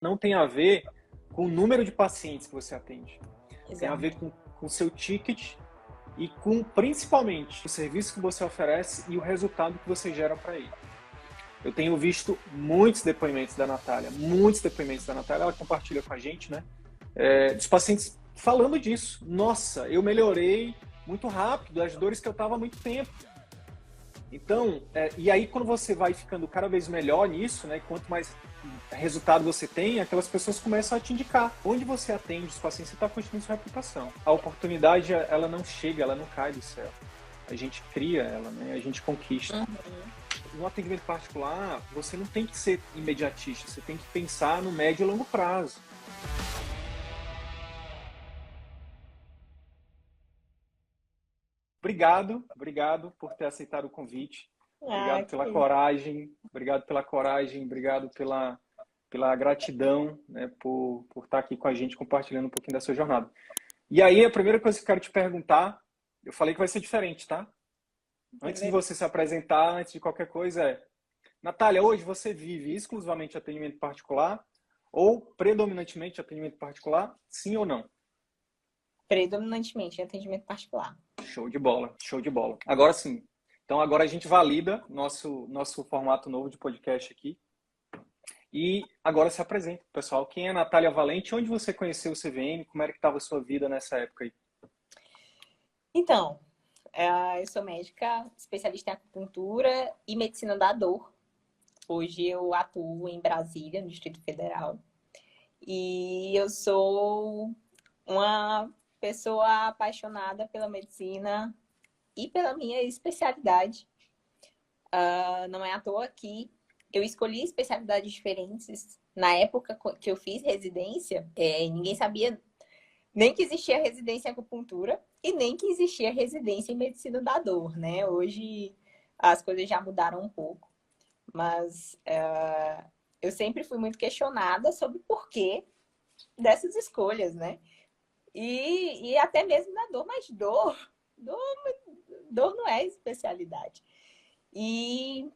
não tem a ver com o número de pacientes que você atende. Exato. Tem a ver com o seu ticket e com, principalmente, o serviço que você oferece e o resultado que você gera para ele. Eu tenho visto muitos depoimentos da Natália, ela compartilha com a gente, né? Dos pacientes falando disso. Nossa, eu melhorei muito rápido, as dores que eu estava há muito tempo. Então, e aí quando você vai ficando cada vez melhor nisso, né? Quanto mais resultado você tem, aquelas pessoas começam a te indicar. Onde você atende os pacientes, você está construindo sua reputação. A oportunidade, ela não chega, ela não cai do céu. A gente cria ela, né? A gente conquista. No atendimento particular, você não tem que ser imediatista, você tem que pensar no médio e longo prazo. Obrigado por ter aceitado o convite. Obrigado pela coragem, obrigado pela gratidão, né, por estar aqui com a gente, compartilhando um pouquinho da sua jornada. E aí, a primeira coisa que eu quero te perguntar, eu falei que vai ser diferente, tá? Antes de você se apresentar, antes de qualquer coisa, Natália, hoje você vive exclusivamente atendimento particular ou predominantemente atendimento particular, sim ou não? Predominantemente atendimento particular. Show de bola, show de bola. Agora sim. Então agora a gente valida nosso formato novo de podcast aqui. E agora se apresenta, pessoal. Quem é a Natália Valente? Onde você conheceu o CVM? Como era que estava a sua vida nessa época aí? Então, eu sou médica, especialista em acupuntura e medicina da dor. Hoje eu atuo em Brasília, no Distrito Federal. E eu sou uma pessoa apaixonada pela medicina e pela minha especialidade. Não é à toa que eu escolhi especialidades diferentes. Na época que eu fiz residência, ninguém sabia nem que existia residência em acupuntura e nem que existia residência em medicina da dor, né? Hoje as coisas já mudaram um pouco, mas eu sempre fui muito questionada sobre o porquê dessas escolhas, né? E até mesmo na dor, mas dor não é especialidade. E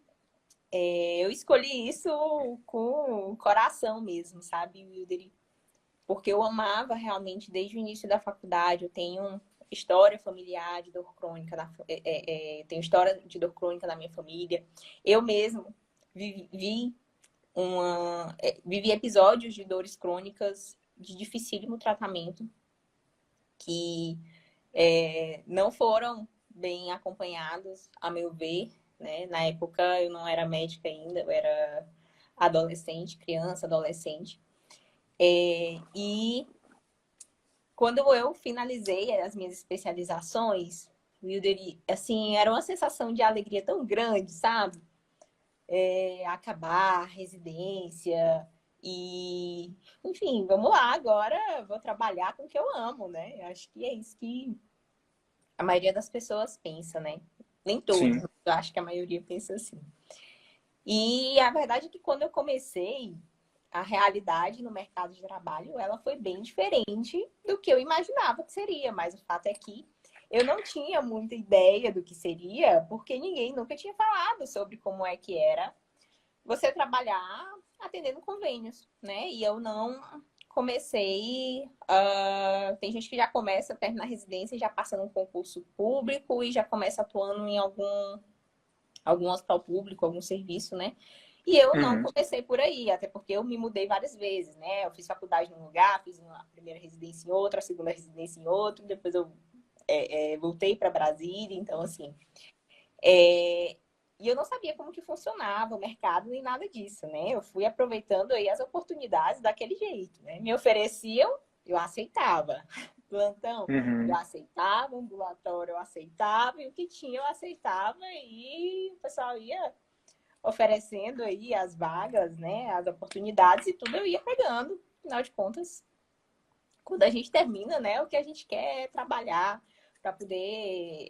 eu escolhi isso com o coração mesmo, sabe, Wilder? Porque eu amava realmente desde o início da faculdade. Eu tenho história familiar de dor crônica, tenho história de dor crônica na minha família. Eu mesmo vivi episódios de dores crônicas de dificílimo tratamento que não foram bem acompanhados, a meu ver, né? Na época eu não era médica ainda, eu era criança, adolescente. E quando eu finalizei as minhas especializações, Wilder, assim, era uma sensação de alegria tão grande, sabe? Acabar a residência e, enfim, vamos lá, agora vou trabalhar com o que eu amo, né? Acho que é isso que a maioria das pessoas pensa, né? Nem todos, eu acho que a maioria pensa assim. E a verdade é que quando eu comecei, a realidade no mercado de trabalho, ela foi bem diferente do que eu imaginava que seria. Mas o fato é que eu não tinha muita ideia do que seria, porque ninguém nunca tinha falado sobre como é que era você trabalhar atendendo convênios, né? E eu não comecei... tem gente que já começa a terminar a residência e já passa num concurso público e já começa atuando em algum hospital público, algum serviço, né? E eu não comecei por aí, até porque eu me mudei várias vezes, né? Eu fiz faculdade num lugar, fiz a primeira residência em outro, a segunda residência em outro, depois eu voltei para Brasília, então assim... E eu não sabia como que funcionava o mercado nem nada disso, né? Eu fui aproveitando aí as oportunidades daquele jeito, né? Me ofereciam, eu aceitava. Plantão, eu aceitava, ambulatório eu aceitava, e o que tinha eu aceitava, e o pessoal ia oferecendo aí as vagas, né, as oportunidades e tudo eu ia pegando. Afinal de contas, quando a gente termina, né, o que a gente quer é trabalhar para poder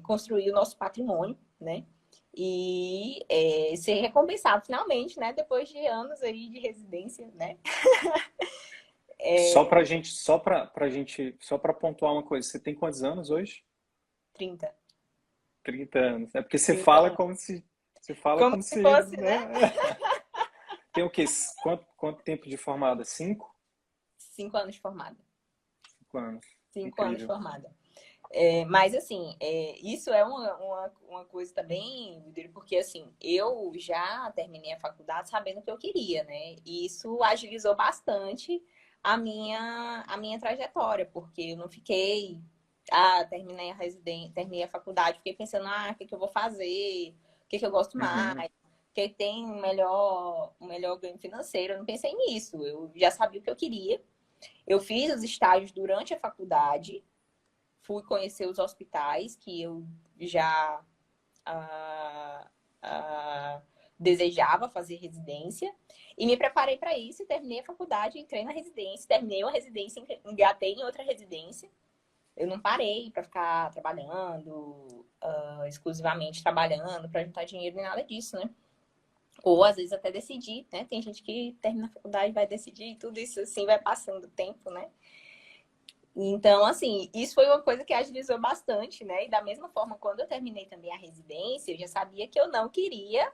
construir o nosso patrimônio, né, e ser recompensado finalmente, né, depois de anos aí de residência, né. Só para pontuar uma coisa, você tem quantos anos hoje? 30. 30 anos. É porque você 30 fala anos. como se... Você fala Como como se se... fosse, né? né? Tem o quê? Quanto tempo de formada? 5 anos de formada. 5 anos. 5 anos de Incrível. formada. Mas, assim, isso é uma coisa também, porque, assim, eu já terminei a faculdade sabendo o que eu queria, né? E isso agilizou bastante a minha trajetória, porque eu não fiquei... terminei a residência, terminei a faculdade, fiquei pensando, o que eu vou fazer? O que eu gosto Uhum. mais? Que tem um melhor ganho financeiro. Eu não pensei nisso. Eu já sabia o que eu queria. Eu fiz os estágios durante a faculdade, fui conhecer os hospitais que eu já ah, ah, desejava fazer residência e me preparei para isso. Terminei a faculdade, entrei na residência, terminei uma residência, engatei em outra residência. Eu não parei para ficar trabalhando, exclusivamente trabalhando para juntar dinheiro nem nada disso, né? Ou às vezes até decidir, né? Tem gente que termina a faculdade e vai decidir e tudo isso assim vai passando o tempo, né? Então, assim, isso foi uma coisa que agilizou bastante, né? E da mesma forma, quando eu terminei também a residência, eu já sabia que eu não queria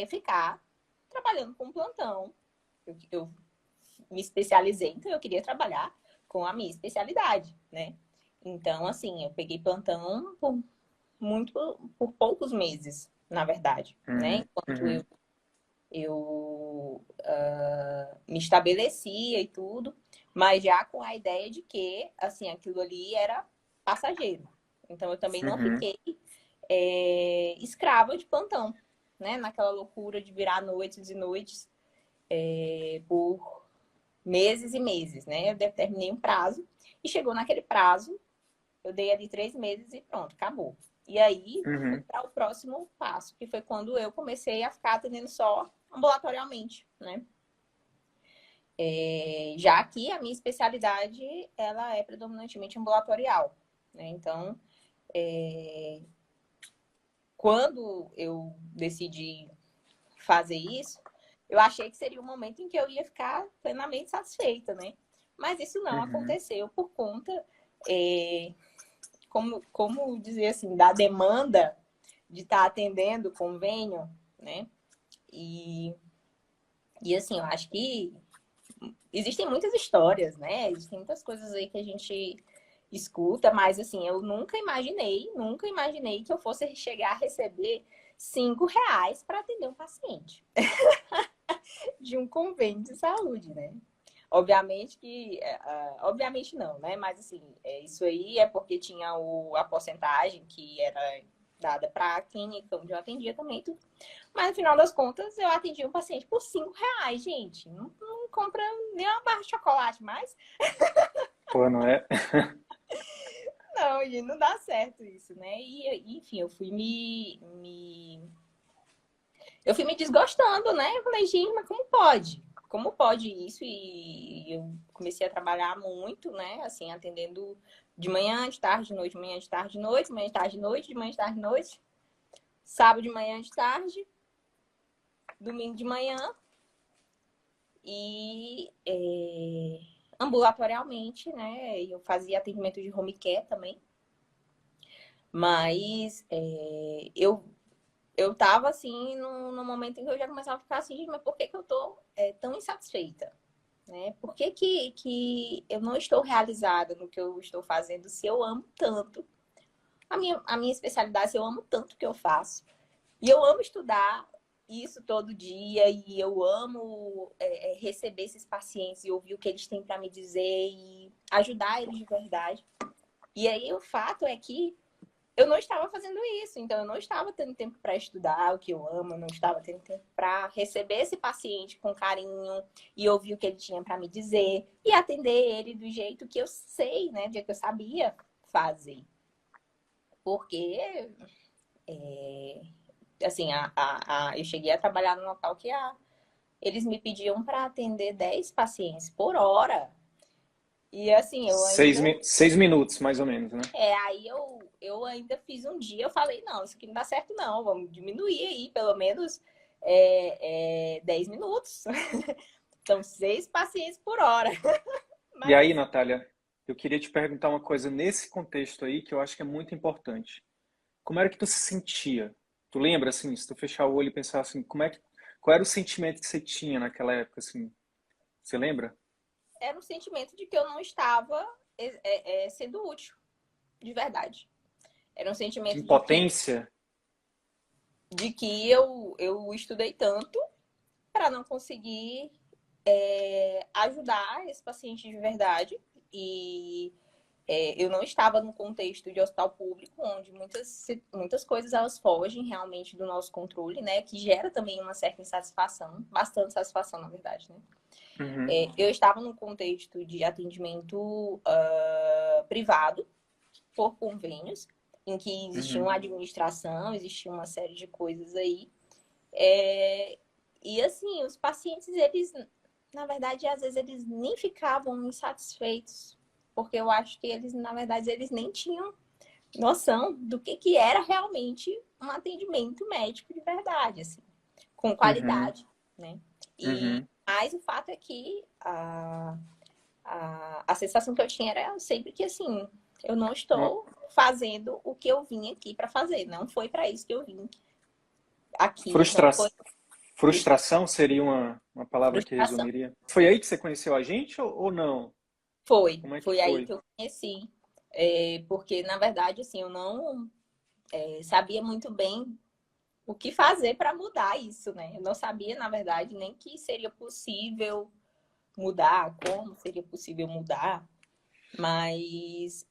ficar trabalhando com plantão. Eu me especializei, então eu queria trabalhar com a minha especialidade, né? Então, assim, eu peguei plantão por poucos meses, na verdade, né? Uhum. Enquanto Uhum. eu me estabelecia e tudo, mas já com a ideia de que, assim, aquilo ali era passageiro. Então, eu também não Uhum. fiquei escrava de plantão, né? Naquela loucura de virar noites e noites por meses e meses, né? Eu determinei um prazo e chegou naquele prazo, eu dei ali 3 meses e pronto, acabou. E aí, fui Uhum. para o próximo passo, que foi quando eu comecei a ficar atendendo só ambulatorialmente, né? Já que a minha especialidade, ela é predominantemente ambulatorial, né? Então, quando eu decidi fazer isso, eu achei que seria um momento em que eu ia ficar plenamente satisfeita, né? Mas isso não Uhum. aconteceu por conta, como dizer assim, da demanda de estar atendendo o convênio, né? E, e assim, eu acho que existem muitas histórias, né? Existem muitas coisas aí que a gente escuta, mas assim, eu nunca imaginei que eu fosse chegar a receber R$ 5 para atender um paciente de um convênio de saúde, né? Obviamente que, obviamente não, né? Mas assim, isso aí é porque tinha a porcentagem que era dada para a clínica onde eu atendia também, tudo. Mas no final das contas, eu atendi um paciente por R$ 5, gente. Não compra nem uma barra de chocolate mais. Pô, não é? Não, e não dá certo isso, né? E enfim, eu fui me desgostando, né? Eu falei, gente, mas como pode? Como pode isso? E eu comecei a trabalhar muito, né? Assim, atendendo de manhã, de tarde, de noite, de manhã, de tarde, de noite, de manhã, de tarde, de noite, de manhã, de tarde, de noite, sábado de manhã, de tarde, domingo de manhã e ambulatorialmente, né? Eu fazia atendimento de home care também, mas eu tava assim no momento em que eu já começava a ficar assim, mas por que que eu tô tão insatisfeita? Né? Por que que eu não estou realizada no que eu estou fazendo se eu amo tanto a minha especialidade, se eu amo tanto o que eu faço? E eu amo estudar isso todo dia e eu amo receber esses pacientes e ouvir o que eles têm para me dizer e ajudar eles de verdade. E aí o fato é que eu não estava fazendo isso, então eu não estava tendo tempo para estudar o que eu amo, eu não estava tendo tempo para receber esse paciente com carinho e ouvir o que ele tinha para me dizer e atender ele do jeito que eu sei, né, do jeito que eu sabia fazer. Porque, assim, eu cheguei a trabalhar num local que eles me pediam para atender 10 pacientes por hora. E assim, eu Seis, ainda 6 minutos, mais ou menos, né? Aí eu ainda fiz um dia, eu falei, não, isso aqui não dá certo não, vamos diminuir aí, pelo menos 10 minutos. São 6 pacientes por hora. E Mas aí, assim, Natália, eu queria te perguntar uma coisa nesse contexto aí que eu acho que é muito importante. Como era que tu se sentia? Tu lembra, assim, se tu fechar o olho e pensar assim, Qual era o sentimento que você tinha naquela época, assim? Você lembra? Era um sentimento de que eu não estava sendo útil, de verdade. Era um De sentimento impotência? de que eu estudei tanto para não conseguir ajudar esse paciente de verdade. E eu não estava num contexto de hospital público, onde muitas coisas elas fogem realmente do nosso controle, né? Que gera também uma certa insatisfação, bastante satisfação, na verdade, né? Uhum, Eu estava num contexto de atendimento privado, por convênios, em que existia uhum, uma administração, existia uma série de coisas aí. E assim, os pacientes, eles, na verdade, às vezes eles nem ficavam insatisfeitos, porque eu acho que eles, na verdade, eles nem tinham noção do que era realmente um atendimento médico de verdade, assim, com uhum, qualidade, né? uhum. Mas o fato é que a sensação que eu tinha era sempre que, assim, eu não Uma estou fazendo o que eu vim aqui para fazer. Não foi para isso que eu vim aqui. Não frustra... foi frustração seria uma palavra que frustração. resumiria. Foi aí que você conheceu a gente ou não? Como é que Foi aí foi? que eu conheci. Porque, na verdade, assim, eu não sabia muito bem o que fazer para mudar isso, né? Eu não sabia, na verdade, nem que seria possível mudar, como seria possível mudar. Mas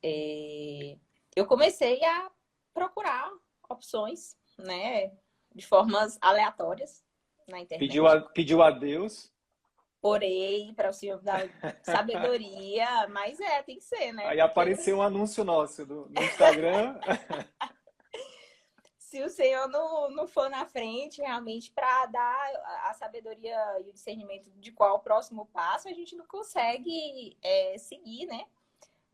eu comecei a procurar opções, né, de formas aleatórias na internet. Pediu a Deus, Orei para o Senhor dar sabedoria, mas tem que ser, né? aí Porque apareceu um anúncio nosso no Instagram. se o Senhor não for na frente realmente para dar a sabedoria e o discernimento de qual o próximo passo, a gente não consegue seguir, né?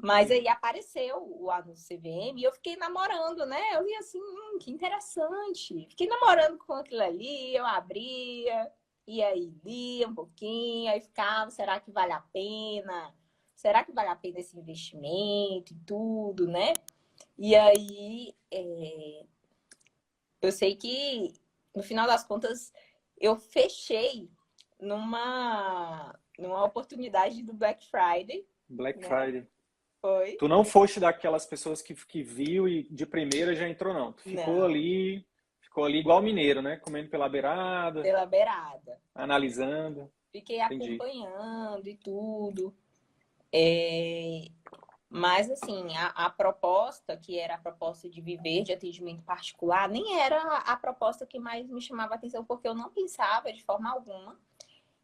Mas Sim. aí apareceu o anúncio CVM e eu fiquei namorando, né? Eu li assim, que interessante. Fiquei namorando com aquilo ali, eu abria, e aí lia um pouquinho, aí ficava, será que vale a pena? Será que vale a pena esse investimento e tudo, né? E aí eu sei que no final das contas eu fechei numa oportunidade do Black Friday, Black né? Friday. Foi. Tu não foste daquelas pessoas que viu e de primeira já entrou, não. Tu Não, ficou ali igual mineiro, né? Comendo pela beirada, pela beirada. analisando. Fiquei Entendi. acompanhando e tudo. É, Mas, assim, a proposta, que era a proposta de viver de atendimento particular, nem era a proposta que mais me chamava a atenção, porque eu não pensava de forma alguma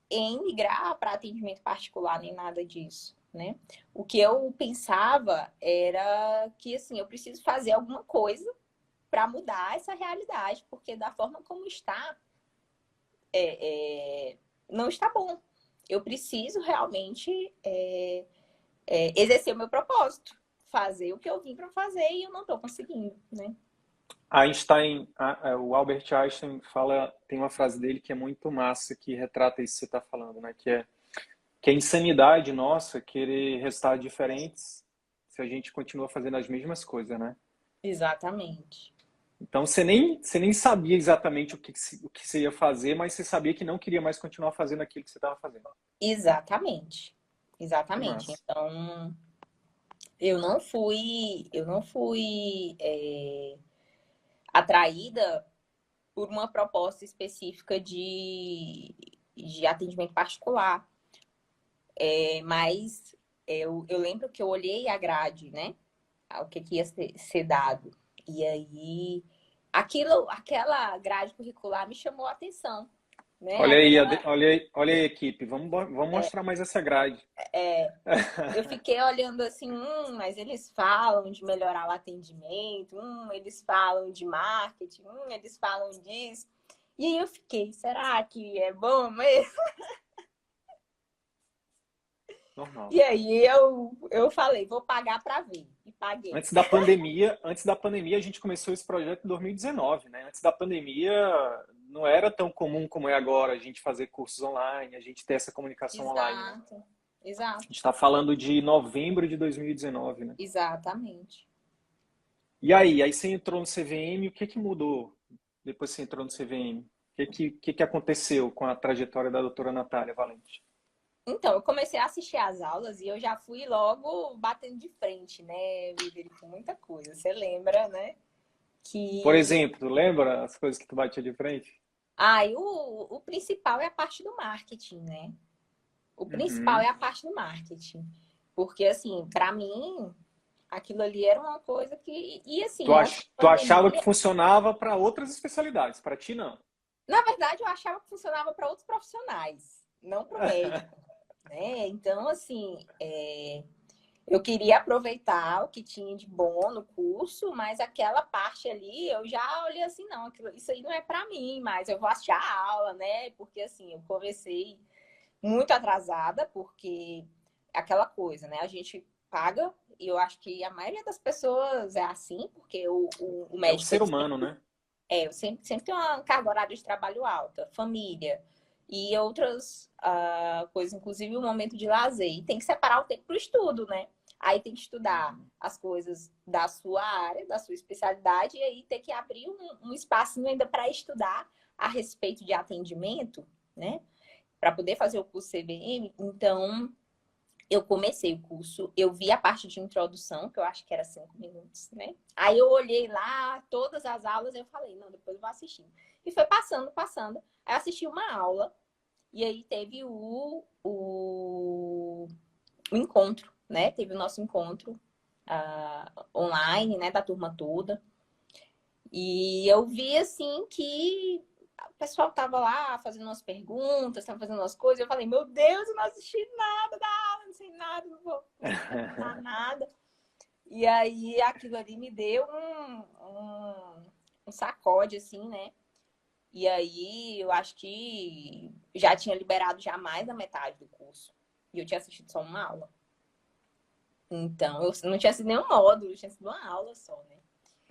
em migrar para atendimento particular, nem nada disso, né? O que eu pensava era que, assim, eu preciso fazer alguma coisa para mudar essa realidade, porque da forma como está, não está bom. Eu preciso realmente exercer o meu propósito, fazer o que eu vim para fazer e eu não estou conseguindo, né? Einstein, o Albert Einstein fala, tem uma frase dele que é muito massa, que retrata isso que você está falando, né? Que é insanidade nossa querer resultados diferentes se a gente continua fazendo as mesmas coisas, né? Exatamente. Então você nem sabia exatamente o que você ia fazer, mas você sabia que não queria mais continuar fazendo aquilo que você estava fazendo. Exatamente. Que Exatamente. massa. Então, eu não fui atraída por uma proposta específica de atendimento particular. Mas eu lembro que eu olhei a grade, né? O que ia ser dado. E aí, aquela grade curricular me chamou a atenção, né? Olha aí, olha aí, equipe. Vamos mostrar mais essa grade. Eu fiquei olhando assim, mas eles falam de melhorar o atendimento, eles falam de marketing, eles falam disso. E aí eu fiquei, será que é bom mesmo? Normal. E aí eu falei, vou pagar para ver. E paguei. Antes da pandemia a gente começou esse projeto em 2019, né? Antes da pandemia não era tão comum como é agora a gente fazer cursos online, a gente ter essa comunicação online, né? Exato, A gente exato, está falando de novembro de 2019, né? exatamente. E aí você entrou no CVM, o que que mudou depois que você entrou no CVM? que aconteceu com a trajetória da doutora Natália Valente? Então, eu comecei a assistir às aulas e eu já fui logo batendo de frente, né, Vivi, com muita coisa. Você lembra, né? Por Que exemplo, tu lembra as coisas que tu batia de frente? e o principal é a parte do marketing, né? O principal é Uhum. a parte do marketing. Porque, assim, para mim, aquilo ali era uma coisa que. E, assim, antes da Tu achava que pandemia, funcionava para outras especialidades, para ti não? na verdade, eu achava que funcionava para outros profissionais, não para o médico, né? Então, assim, eu queria aproveitar o que tinha de bom no curso, mas aquela parte ali eu já olhei assim, não, isso aí não é para mim, mas eu vou assistir a aula, né? Porque, assim, eu comecei muito atrasada, porque aquela coisa, né? A gente paga, e eu acho que a maioria das pessoas é assim, porque o É o médico ser ele humano, né? sempre tem uma carga horária de trabalho alta, família e outras coisas, inclusive o momento de lazer. E tem que separar o tempo para o estudo, né? Aí tem que estudar Uhum. as coisas da sua área, da sua especialidade, e aí tem que abrir um espacinho ainda para estudar a respeito de atendimento, né? Para poder fazer o curso CBM. Então, eu comecei o curso, eu vi a parte de introdução, que eu acho que era 5 minutos, né? Aí eu olhei lá, todas as aulas, eu falei, não, depois eu vou assistir. E foi passando, passando. Aí eu assisti uma aula, e aí teve o encontro, né? Teve o nosso encontro online, né, da turma toda. E eu vi, assim, que o pessoal tava lá fazendo umas perguntas, tava fazendo umas coisas. Eu falei, meu Deus, eu não assisti nada da aula, não sei nada, não vou perguntar nada. E aí aquilo ali me deu um sacode, assim, né? E aí eu acho que já tinha liberado já mais da metade do curso. E eu tinha assistido só uma aula. Então, eu não tinha sido nenhum módulo, tinha sido uma aula só, né?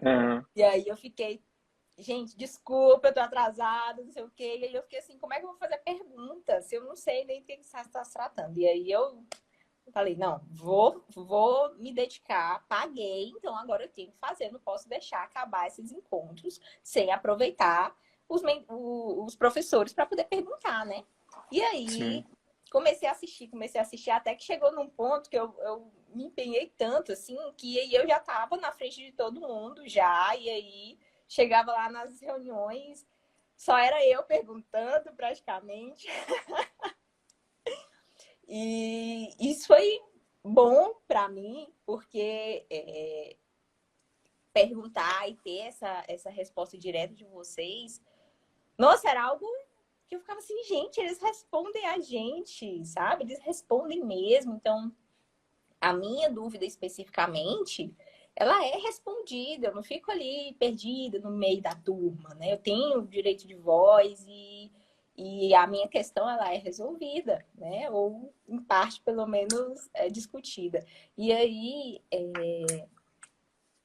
Uhum. E aí eu fiquei, gente, desculpa, eu tô atrasada, não sei o quê. E aí eu fiquei assim, como é que eu vou fazer pergunta se eu não sei nem do que está se tratando? E aí eu falei, não, vou me dedicar, paguei, então agora eu tenho que fazer, não posso deixar acabar esses encontros sem aproveitar os professores para poder perguntar, né? E aí Sim. comecei a assistir, até que chegou num ponto que eu me empenhei tanto, assim, que aí eu já estava na frente de todo mundo já, e aí chegava lá nas reuniões, só era eu perguntando praticamente. E isso foi bom para mim, porque perguntar e ter essa resposta direta de vocês, nossa, era algo que eu ficava assim, gente, eles respondem a gente, sabe? Eles respondem mesmo. Então, a minha dúvida especificamente, ela é respondida, eu não fico ali perdida no meio da turma, né? Eu tenho o direito de voz e a minha questão ela é resolvida, né? Ou em parte pelo menos discutida. E aí,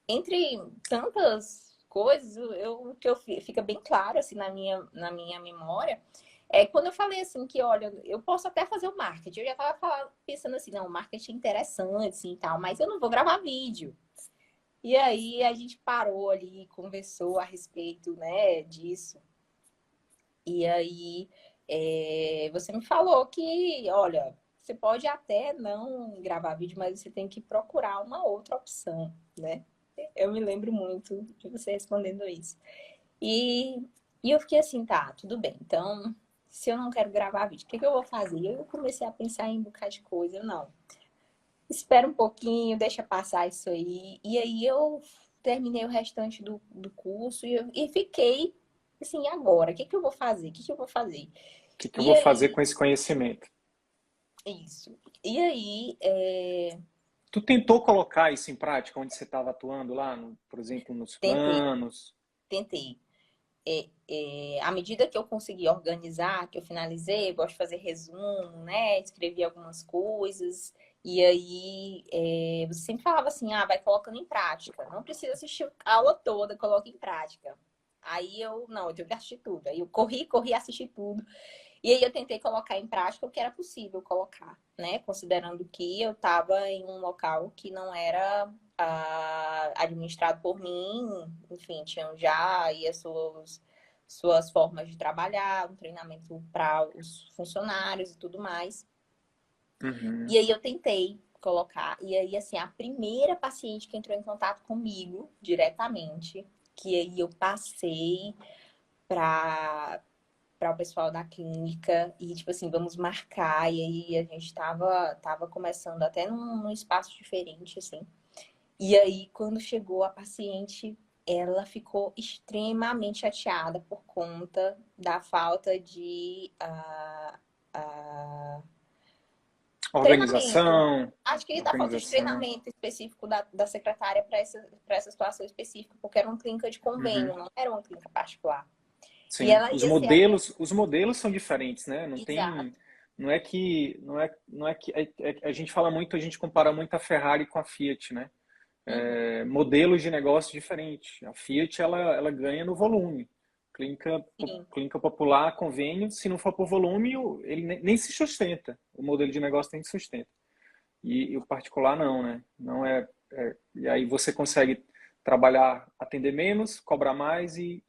entre tantas coisas, o que fica bem claro assim na minha memória é quando eu falei assim que, olha, eu posso até fazer o marketing. Eu já estava pensando assim, não, o marketing é interessante assim, e tal, mas eu não vou gravar vídeo. E aí a gente parou ali, conversou a respeito, né, disso. E aí você me falou que, olha, você pode até não gravar vídeo, mas você tem que procurar uma outra opção, né? Eu me lembro muito de você respondendo isso. E, e eu fiquei assim, tá, tudo bem. Então, se eu não quero gravar vídeo, o que eu vou fazer? Eu comecei a pensar em um bocado de coisa. Eu, não, espera um pouquinho, deixa passar isso aí. E aí eu terminei o restante do curso e fiquei assim, e agora? O que eu vou fazer? O que eu vou fazer? Que eu E vou fazer aí, com esse conhecimento? isso. E aí, Tu tentou colocar isso em prática onde você estava atuando lá, por exemplo, nos tentei, planos? tentei. À medida que eu consegui organizar, que eu finalizei, eu gosto de fazer resumo, né? Escrevi algumas coisas. E aí, você sempre falava assim, vai colocando em prática. Não precisa assistir a aula toda, coloca em prática. Aí não, eu tenho que assistir tudo. Aí eu corri, assisti tudo. E aí eu tentei colocar em prática o que era possível colocar, né? Considerando que eu estava em um local que não era administrado por mim, enfim, tinham já aí suas formas de trabalhar, um treinamento para os funcionários e tudo mais. Uhum. E aí eu tentei colocar, e aí assim, a primeira paciente que entrou em contato comigo diretamente, que aí eu passei para o pessoal da clínica e tipo assim, vamos marcar, e aí a gente tava começando até num espaço diferente, assim. E aí, quando chegou a paciente, ela ficou extremamente chateada por conta da falta de treinamento. Organização, Acho que da falta de organização. treinamento específico da secretária para essa situação específica, porque era uma clínica de Uhum. convênio, não era uma clínica particular. E Sim, ela ia ser a... os modelos são diferentes, né? Não tem, Exato. não é que a gente fala muito, a gente compara muito a Ferrari com a Fiat, né? Uhum. Modelos de negócio diferentes. A Fiat ela ganha no volume. Sim. Clínica popular, convênio, se não for por volume, ele nem se sustenta. O modelo de negócio nem se sustenta. E o particular não, né? Não e aí você consegue trabalhar, atender menos, cobrar mais e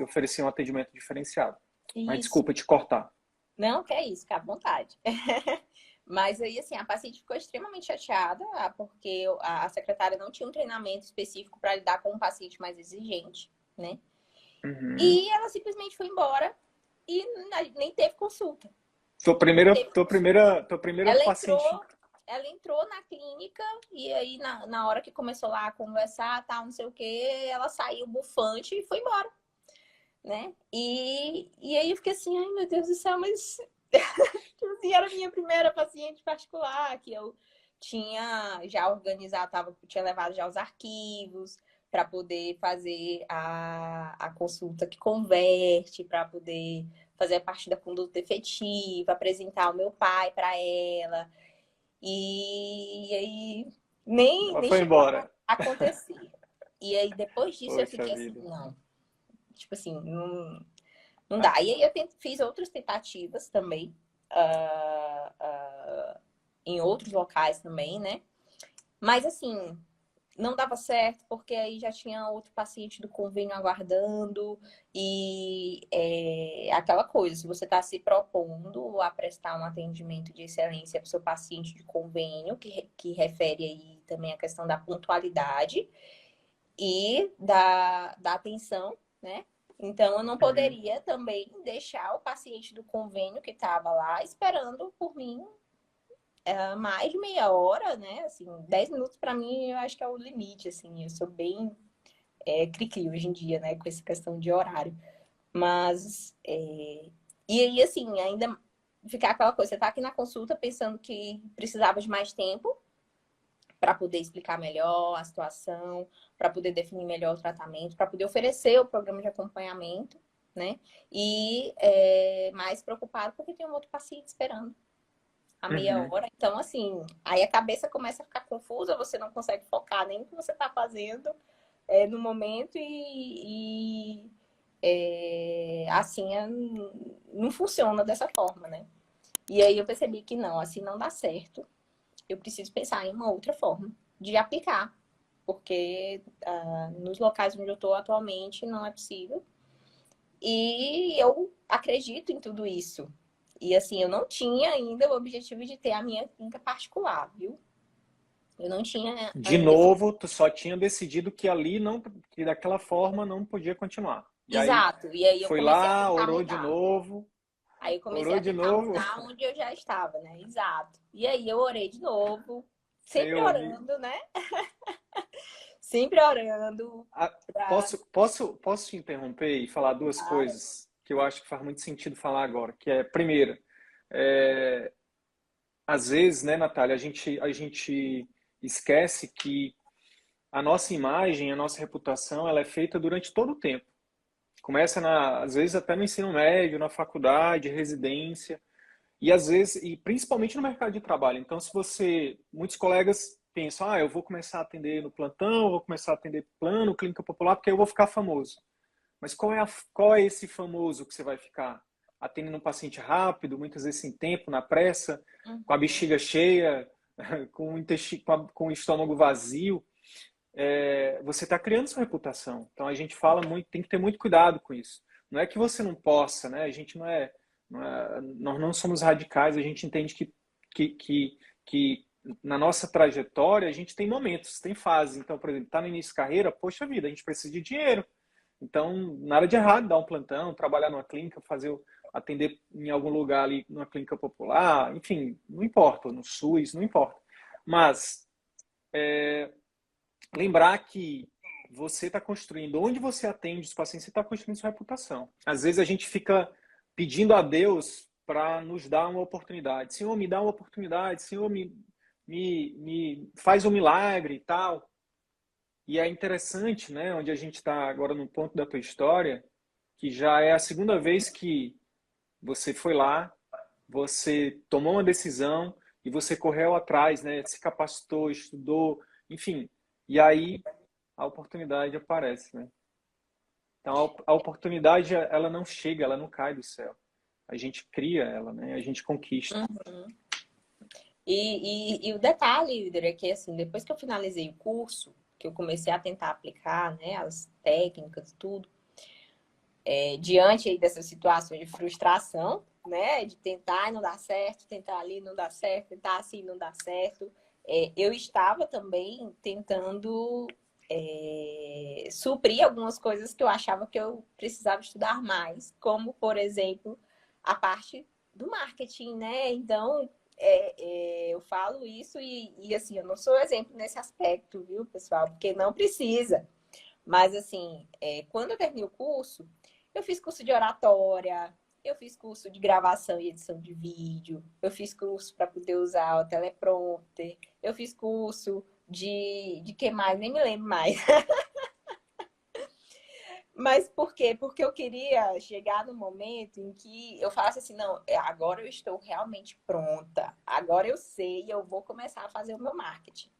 oferecer um atendimento diferenciado. Mas Isso. desculpa te cortar. Não, que é isso, fica à vontade. Mas aí, assim, a paciente ficou extremamente chateada, porque a secretária não tinha um treinamento específico para lidar com um paciente mais exigente, né? Uhum. E ela simplesmente foi embora e nem teve consulta. Tua primeira Ela paciente. entrou, ela entrou na clínica e aí na hora que começou lá a conversar, tal, não sei o que, ela saiu bufante e foi embora, né? E aí eu fiquei assim, ai meu Deus do céu, mas tipo assim, era a minha primeira paciente particular, que eu tinha já organizado, tinha levado já os arquivos para poder fazer a consulta que converte, para poder fazer a parte da conduta efetiva, apresentar o meu pai para ela. E aí Ela nem foi chegou embora. a acontecer. E aí depois disso eu Poxa fiquei assim, vida. não, tipo assim, não dá. E aí eu fiz outras tentativas também, em outros locais também, né? Mas assim, não dava certo, porque aí já tinha outro paciente do convênio aguardando, e aquela coisa, se você está se propondo a prestar um atendimento de excelência para o seu paciente de convênio, que refere aí também a questão da pontualidade e da atenção, né? Então, eu não Uhum. poderia também deixar o paciente do convênio que estava lá esperando por mim mais de meia hora, né? Assim, 10 minutos para mim eu acho que é o limite, assim. Eu sou bem cri-cri hoje em dia, né? Com essa questão de horário. Mas, e aí, assim, ainda ficar aquela coisa, você tá aqui na consulta pensando que precisava de mais tempo para poder explicar melhor a situação, para poder definir melhor o tratamento, para poder oferecer o programa de acompanhamento, né? E mais preocupado porque tem um outro paciente esperando a meia Uhum. hora. Então, assim, aí a cabeça começa a ficar confusa, você não consegue focar nem no que você está fazendo no momento assim não funciona dessa forma, né? E aí eu percebi que não, assim não dá certo. Eu preciso pensar em uma outra forma de aplicar, porque nos locais onde eu estou atualmente não é possível. E eu acredito em tudo isso. E assim, eu não tinha ainda o objetivo de ter a minha clínica particular, viu? Eu não tinha De ainda esse... novo, tu só tinha decidido que ali não, que daquela forma não podia continuar. E aí Exato. E aí eu foi comecei a lá, tentar orou de mudar. novo, Aí eu comecei orou a de tentar novo, mudar onde eu já estava, né? Exato. E aí eu orei de novo, sempre Senhor, me... orando, né? Sempre orando Ah, pra... posso te interromper e falar duas coisas que eu acho que faz muito sentido falar agora, que é, primeira, é, às vezes, né, Natália, a gente esquece que a nossa imagem, a nossa reputação, ela é feita durante todo o tempo. Começa às vezes até no ensino médio, na faculdade, residência, e às vezes, e principalmente no mercado de trabalho. Então, se você, muitos colegas pensam, eu vou começar a atender no plantão, eu vou começar a atender plano, clínica popular, porque aí eu vou ficar famoso. Mas qual é esse famoso que você vai ficar? Atendendo um paciente rápido, muitas vezes sem tempo, na pressa, com a Uhum. bexiga cheia, com o intestino, com o estômago vazio. Você está criando sua reputação. Então a gente fala muito, tem que ter muito cuidado com isso. não é que você não possa, né? A gente nós não somos radicais, a gente entende que na nossa trajetória a gente tem momentos, tem fases. Então, por exemplo, tá no início de carreira, poxa vida, a gente precisa de dinheiro. Então, nada de errado dar um plantão, trabalhar numa clínica, atender em algum lugar ali, numa clínica popular, enfim, não importa, no SUS, não importa. Mas lembrar que você está construindo, onde você atende os pacientes, você está construindo sua reputação. Às vezes a gente fica pedindo a Deus para nos dar uma oportunidade. Senhor, me dá uma oportunidade. Senhor, me faz um milagre e tal. E é interessante, né, onde a gente está agora no ponto da tua história, que já é a segunda vez que você foi lá, você tomou uma decisão e você correu atrás, né, se capacitou, estudou, enfim. E aí a oportunidade aparece, né? Então a oportunidade, ela não chega, ela não cai do céu. A gente cria ela, né? A gente conquista. Uhum. E o detalhe, Líder, é que assim, depois que eu finalizei o curso, que eu comecei a tentar aplicar, né, as técnicas e tudo, diante aí dessa situação de frustração, né, de tentar e não dar certo, tentar ali não dá certo, tentar assim não dá certo, eu estava também tentando suprir algumas coisas que eu achava que eu precisava estudar mais, como, por exemplo, a parte do marketing, né? Então, eu falo isso e, assim, eu não sou exemplo nesse aspecto, viu, pessoal? Porque não precisa. Mas, assim, quando eu terminei o curso, eu fiz curso de oratória, eu fiz curso de gravação e edição de vídeo, eu fiz curso para poder usar o teleprompter, eu fiz curso de que mais? Nem me lembro mais. Mas por quê? Porque eu queria chegar no momento em que eu falasse assim, não, agora eu estou realmente pronta, agora eu sei e eu vou começar a fazer o meu marketing.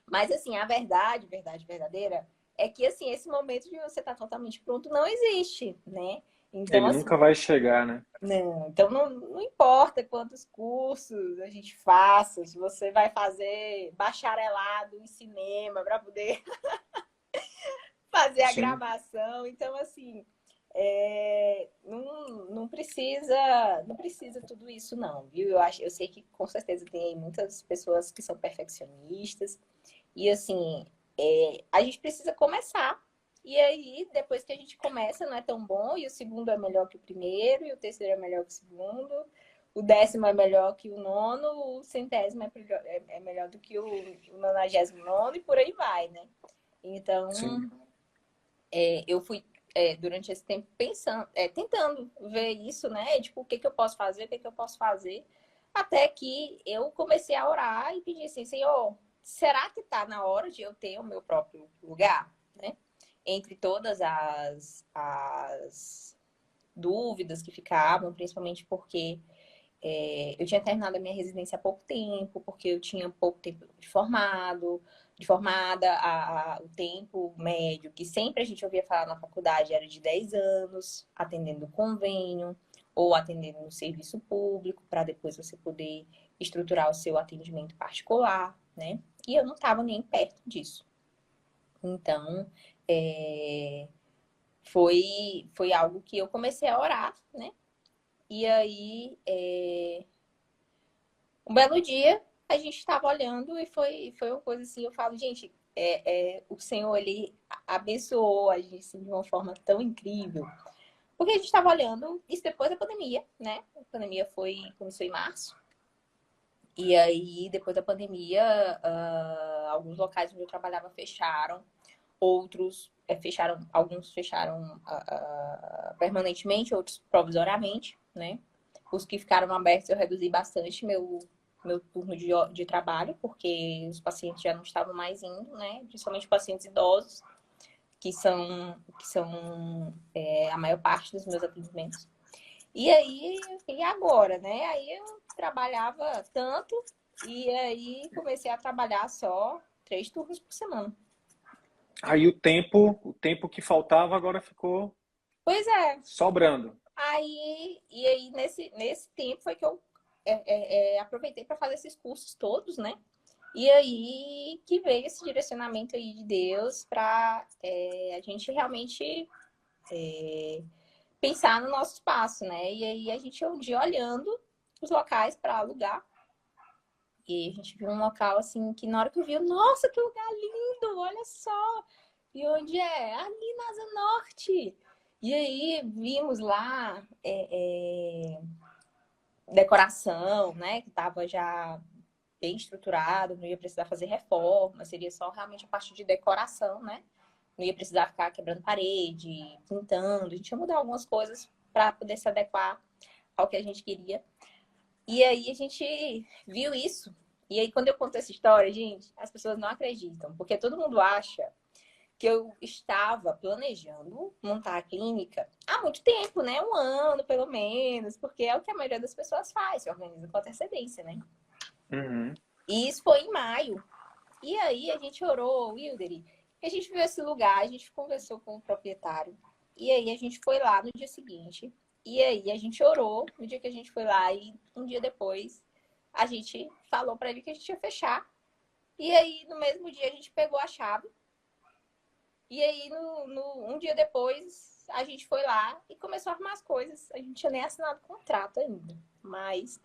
Mas assim, a verdade verdadeira, é que assim, esse momento de você estar totalmente pronto não existe, né? Então, Ele assim, nunca vai chegar, né? não, então não importa quantos cursos a gente faça, se você vai fazer bacharelado em cinema para poder fazer a Sim. gravação. Então, assim, não precisa tudo isso, não, viu? Eu sei que com certeza tem muitas pessoas que são perfeccionistas, e assim, a gente precisa começar. E aí, depois que a gente começa, não é tão bom, e o segundo é melhor que o primeiro, e o terceiro é melhor que o segundo, o décimo é melhor que o nono, o centésimo é melhor do que o 99º, e por aí vai, né? Sim. Então, eu fui durante esse tempo pensando, tentando ver isso, né? Tipo, o que que eu posso fazer, o que que eu posso fazer, até que eu comecei a orar e pedir assim, Senhor, será que tá na hora de eu ter o meu próprio lugar, né? Entre todas as dúvidas que ficavam, principalmente porque eu tinha terminado a minha residência há pouco tempo, porque eu tinha pouco tempo de formada, o tempo médio que sempre a gente ouvia falar na faculdade era de 10 anos, atendendo convênio ou atendendo no serviço público, para depois você poder estruturar o seu atendimento particular, né? E eu não estava nem perto disso. Então, foi algo que eu comecei a orar, né? E aí, um belo dia, a gente estava olhando e foi uma coisa assim, eu falo, gente, o Senhor, ele abençoou a gente assim, de uma forma tão incrível. Porque a gente estava olhando isso depois da pandemia, né? A pandemia começou em março. E aí, depois da pandemia, alguns locais onde eu trabalhava fecharam. Outros fecharam, alguns fecharam permanentemente, outros provisoriamente, né? Os que ficaram abertos eu reduzi bastante meu turno de trabalho, porque os pacientes já não estavam mais indo, né? Principalmente pacientes idosos, que são a maior parte dos meus atendimentos. E aí, e agora, né? Aí eu trabalhava tanto e aí comecei a trabalhar só 3 turnos por semana. Aí o tempo que faltava agora ficou Pois é. sobrando. E aí nesse tempo foi que eu aproveitei para fazer esses cursos todos, né? E aí que veio esse direcionamento aí de Deus para a gente realmente pensar no nosso espaço, né? E aí a gente um dia olhando os locais para alugar. E a gente viu um local assim que na hora que eu vi, nossa, que lugar lindo, olha só. E onde é? Ali na Asa Norte. E aí vimos lá decoração, né? Que estava já bem estruturado, não ia precisar fazer reforma, seria só realmente a parte de decoração, né? Não ia precisar ficar quebrando parede, pintando. A gente ia mudar algumas coisas para poder se adequar ao que a gente queria. E aí a gente viu isso. E aí quando eu conto essa história, gente, as pessoas não acreditam, porque todo mundo acha que eu estava planejando montar a clínica há muito tempo, né? Um ano, pelo menos, porque é o que a maioria das pessoas faz, se organiza com antecedência, né? Uhum. E isso foi em maio. E aí a gente orou, Wildery, a gente viu esse lugar, a gente conversou com o proprietário. E aí a gente foi lá no dia seguinte. E aí a gente orou no dia que a gente foi lá. E um dia depois a gente falou para ele que a gente ia fechar. E aí no mesmo dia a gente pegou a chave. E aí um dia depois a gente foi lá e começou a arrumar as coisas. A gente tinha nem assinado contrato ainda. Mas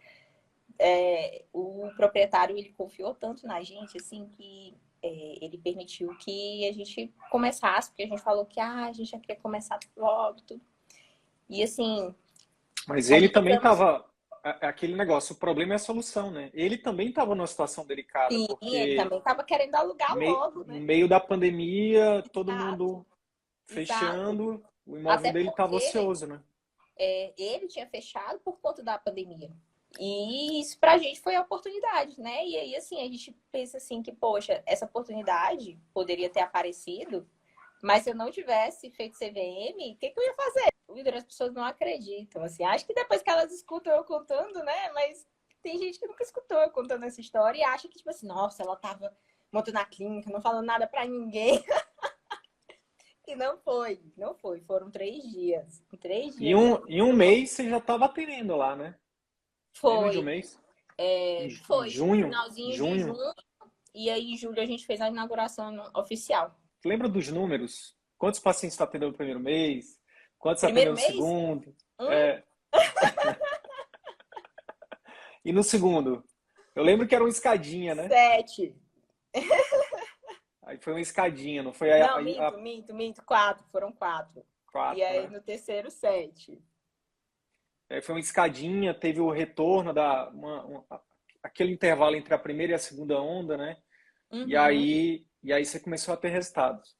o proprietário ele confiou tanto na gente assim que ele permitiu que a gente começasse, porque a gente falou que a gente já queria começar logo, tudo. E assim. Mas ele também estava. Aquele negócio, o problema é a solução, né? Ele também estava numa situação delicada, Sim, ele porque também estava querendo alugar logo, no né? meio da pandemia, todo Exato, mundo exato. fechando, o imóvel Até dele estava porque ocioso, né? ele tinha fechado por conta da pandemia. E isso pra gente foi a oportunidade, né? E aí, assim, a gente pensa assim que, poxa, essa oportunidade poderia ter aparecido, mas se eu não tivesse feito CVM, o que eu ia fazer? As pessoas não acreditam, assim. Acho que depois que elas escutam eu contando, né? Mas tem gente que nunca escutou eu contando essa história e acha que, tipo assim, nossa, ela tava montando a clínica, não falando nada pra ninguém. E não foi, não foi. Foram 3 dias. Em 3 dias Em um mês você já estava atendendo lá, né? Menos de um foi. mês. Em Foi. junho, Finalzinho de junho. junho. E aí, em julho, a gente fez a inauguração oficial. Lembra dos números? Quantos pacientes está atendendo no primeiro mês? Quantos atendeu Primeiro no mês, segundo? um, É. E no segundo? Eu lembro que era uma escadinha, né? 7. Aí foi uma escadinha, não foi Não, a minto. 4. Foram 4. E quatro, aí, né? no terceiro, 7. Aí foi uma escadinha, teve o retorno aquele intervalo entre a primeira e a segunda onda, né? Uhum. E aí você começou a ter resultados.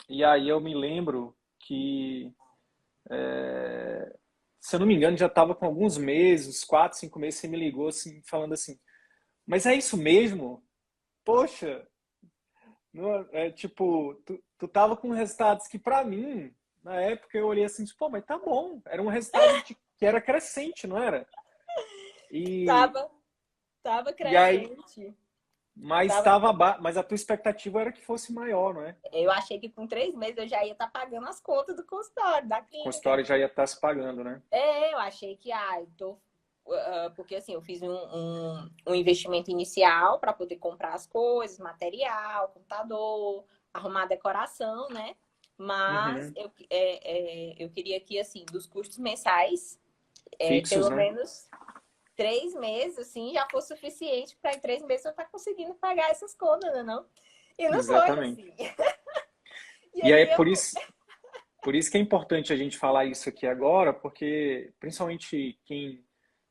E aí eu me lembro que, se eu não me engano, já estava com alguns meses, 4, 5 meses, você me ligou assim, falando assim, mas é isso mesmo? Poxa, tipo, tu tava com resultados que para mim, na época eu olhei assim, pô, mas tá bom, era um resultado que era crescente, não era? E, Tava e aí, crescente. mas Tava... mas a tua expectativa era que fosse maior, não é? Eu achei que com 3 meses eu já ia estar pagando as contas do consultório, da O clínica. consultório já ia estar se pagando, né? Eu achei que, porque assim, eu fiz um investimento inicial para poder comprar as coisas, material, computador, arrumar a decoração, né? Mas Uhum. eu queria que, assim, dos custos mensais, Fixos, pelo né? menos 3 meses, assim, já fosse suficiente para em 3 meses eu estar conseguindo pagar essas contas, né, não? E não foi Exatamente. assim. E E aí é aí eu. por isso que é importante a gente falar isso aqui agora, porque principalmente quem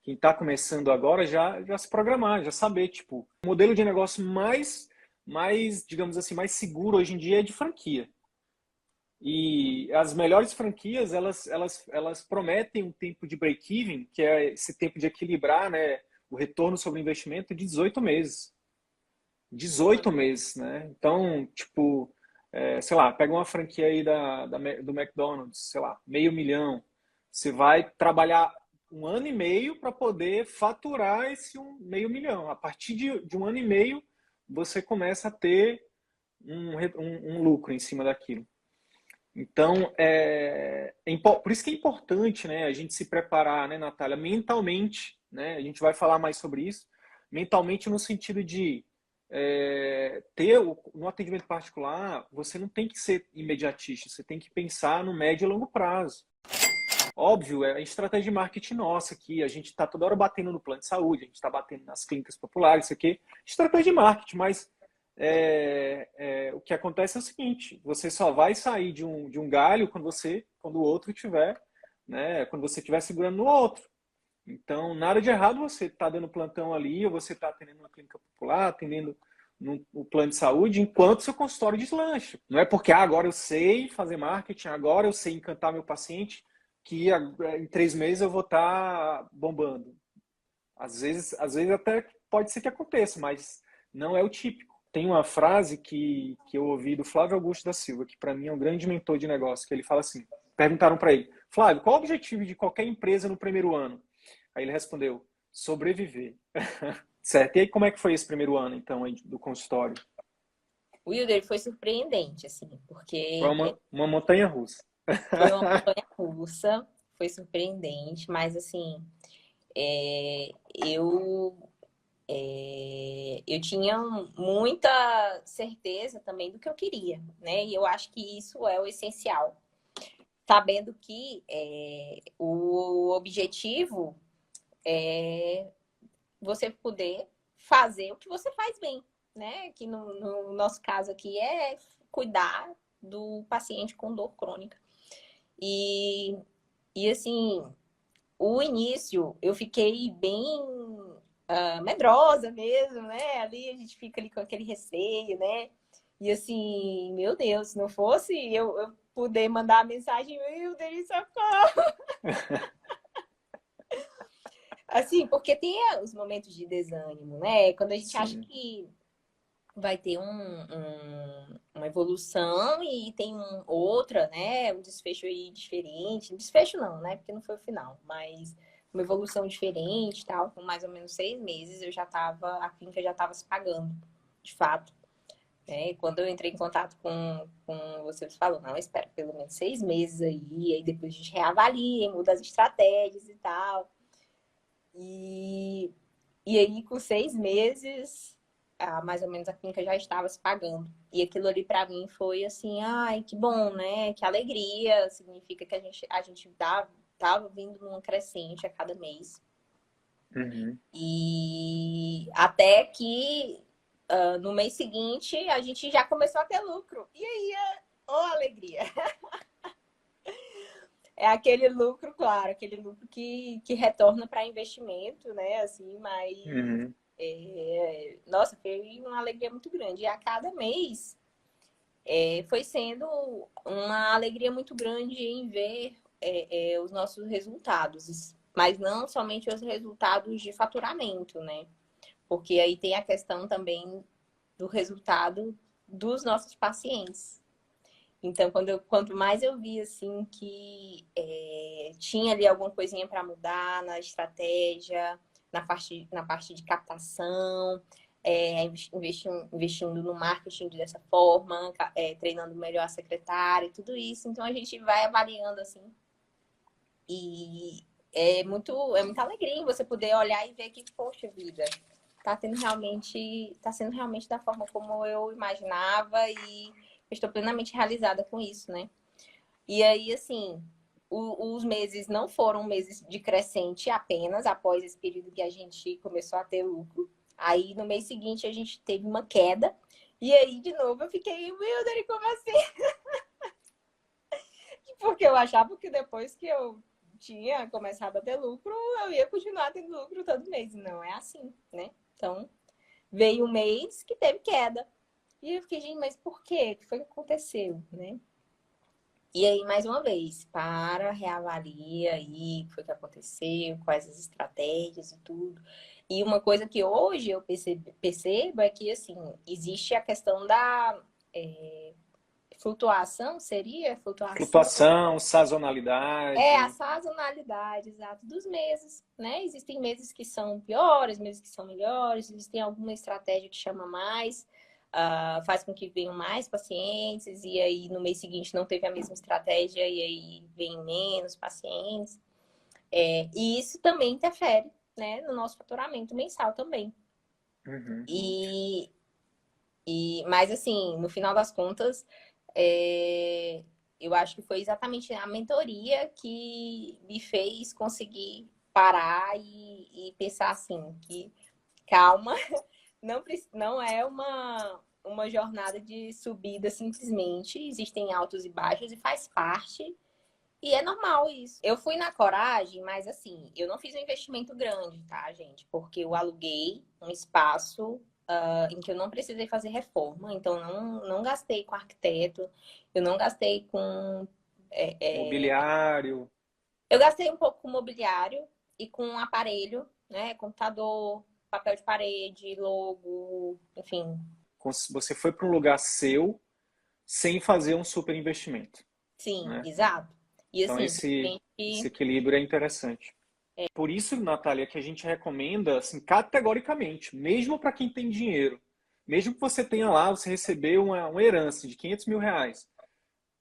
está começando agora já se programar, já saber, tipo, o modelo de negócio mais, digamos assim, mais seguro hoje em dia é de franquia. E as melhores franquias, elas prometem um tempo de break-even, que é esse tempo de equilibrar, né, o retorno sobre o investimento de 18 meses. 18 meses, né? Então, tipo, sei lá, pega uma franquia aí do McDonald's, sei lá, 500 mil. Você vai trabalhar um ano e meio para poder faturar esse 500 mil. A partir de um ano e meio, você começa a ter um lucro em cima daquilo. Então, por isso que é importante, né, a gente se preparar, né, Natália, mentalmente, né? A gente vai falar mais sobre isso, mentalmente no sentido de no atendimento particular, você não tem que ser imediatista, você tem que pensar no médio e longo prazo. Óbvio, é a estratégia de marketing nossa aqui, a gente está toda hora batendo no plano de saúde, a gente está batendo nas clínicas populares, isso aqui, estratégia de marketing, mas o que acontece é o seguinte, você só vai sair de um galho quando o outro tiver, né, quando você estiver segurando no outro. Então, nada de errado você estar dando plantão ali, ou você está atendendo uma clínica popular, atendendo no plano de saúde, enquanto seu consultório deslancha. Não é porque agora eu sei fazer marketing, agora eu sei encantar meu paciente, que em 3 meses eu vou estar bombando. Às vezes até pode ser que aconteça, mas não é o típico. Tem uma frase que eu ouvi do Flávio Augusto da Silva, que para mim é um grande mentor de negócio, que ele fala assim, perguntaram para ele, Flávio, qual o objetivo de qualquer empresa no primeiro ano? Aí ele respondeu, sobreviver. Certo? E aí como é que foi esse primeiro ano, então, aí, do consultório? O Wilder foi surpreendente, assim, Foi porque uma montanha russa. foi uma montanha russa, foi surpreendente, mas assim, é, eu, eu tinha muita certeza também do que eu queria, né? E eu acho que isso é o essencial. Sabendo que o objetivo é você poder fazer o que você faz bem, né? Que no nosso caso aqui é cuidar do paciente com dor crônica. E assim, o início eu fiquei bem medrosa mesmo, né? Ali a gente fica ali com aquele receio, né? E assim, meu Deus, se não fosse eu poder mandar a mensagem, meu Deus, socorro! Assim, porque tem os momentos de desânimo, né? Quando a gente acha Sim. que vai ter uma evolução e tem outra, né? Um desfecho aí diferente. Desfecho não, né? Porque não foi o final, mas uma evolução diferente e tal. Com mais ou menos 6 meses a clínica já estava se pagando, de fato. Né? E quando eu entrei em contato com vocês, falou, não, espera pelo menos 6 meses aí depois a gente reavalia, muda as estratégias e tal. E aí, com 6 meses, mais ou menos a clínica já estava se pagando. E aquilo ali para mim foi assim, ai, que bom, né? Que alegria. Significa que a gente tava vindo num crescente a cada mês. Uhum. E até que no mês seguinte a gente já começou a ter lucro. E aí, alegria! É aquele lucro, claro, aquele lucro que retorna para investimento, né? Assim, mas Uhum. nossa, foi uma alegria muito grande. E a cada mês foi sendo uma alegria muito grande em ver os nossos resultados, mas não somente os resultados de faturamento, né? Porque aí tem a questão também do resultado dos nossos pacientes. Então, quanto mais eu vi assim que tinha ali alguma coisinha para mudar na estratégia, na parte de captação, investindo no marketing dessa forma, treinando melhor a secretária e tudo isso. Então, a gente vai avaliando assim. E é muita alegria em você poder olhar e ver que, poxa vida, tá sendo realmente da forma como eu imaginava e estou plenamente realizada com isso, né? E aí, assim, os meses não foram meses de crescente apenas após esse período que a gente começou a ter lucro. Aí, no mês seguinte, a gente teve uma queda. E aí, de novo, eu fiquei, meu Deus, como assim? Porque eu achava que depois que eu tinha começado a ter lucro, eu ia continuar tendo lucro todo mês. Não é assim, né? Então, veio um mês que teve queda. E eu fiquei, gente, mas por quê? O que foi que aconteceu, né? E aí, mais uma vez, reavalia aí o que foi que aconteceu, quais as estratégias e tudo. E uma coisa que hoje eu percebo é que, assim, existe a questão da flutuação, seria flutuação? Flutuação, A sazonalidade. sazonalidade, exato, dos meses, né? Existem meses que são piores, meses que são melhores, existem alguma estratégia que chama mais, faz com que venham mais pacientes, e aí no mês seguinte não teve a mesma estratégia, e aí vem menos pacientes. E isso também interfere, né, no nosso faturamento mensal também. Uhum. E Mas, assim, no final das contas, eu acho que foi exatamente a mentoria que me fez conseguir parar e pensar assim, que calma, não é uma jornada de subida simplesmente, existem altos e baixos e faz parte. E é normal isso. Eu fui na coragem, mas assim, eu não fiz um investimento grande, tá, gente? Porque eu aluguei um espaço em que eu não precisei fazer reforma, então não gastei com arquiteto, eu não gastei com. Mobiliário. Eu gastei um pouco com mobiliário e com um aparelho, né? Computador, papel de parede, logo, enfim. Você foi para um lugar seu sem fazer um super investimento, Sim, né? exato. E Então assim, tem esse gente equilíbrio é interessante. Por isso, Natália, que a gente recomenda, assim, categoricamente, mesmo para quem tem dinheiro, mesmo que você tenha lá, você recebeu uma herança de R$ 500.000,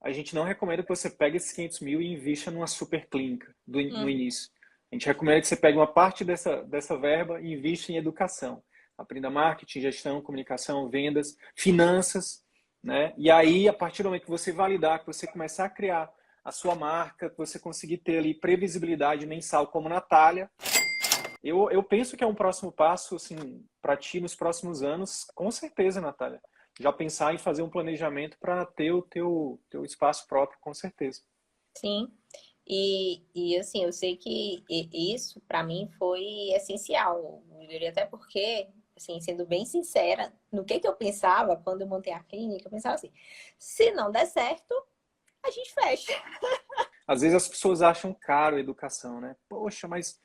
a gente não recomenda que você pegue esses 500 mil e invista numa super clínica no que. início. A gente recomenda que você pegue uma parte dessa verba e invista em educação. Aprenda marketing, gestão, comunicação, vendas, finanças, né? E aí, a partir do momento que você validar, que você começar a criar a sua marca, que você conseguir ter ali previsibilidade mensal como Natália, eu penso que é um próximo passo, assim, para ti nos próximos anos, com certeza, Natália. Já pensar em fazer um planejamento para ter o teu espaço próprio, com certeza. Sim. E assim, eu sei que isso para mim foi essencial. Eu diria até porque, assim, sendo bem sincera, no que eu pensava quando eu montei a clínica, eu pensava assim, se não der certo, a gente fecha. Às vezes as pessoas acham caro a educação, né? Poxa, mas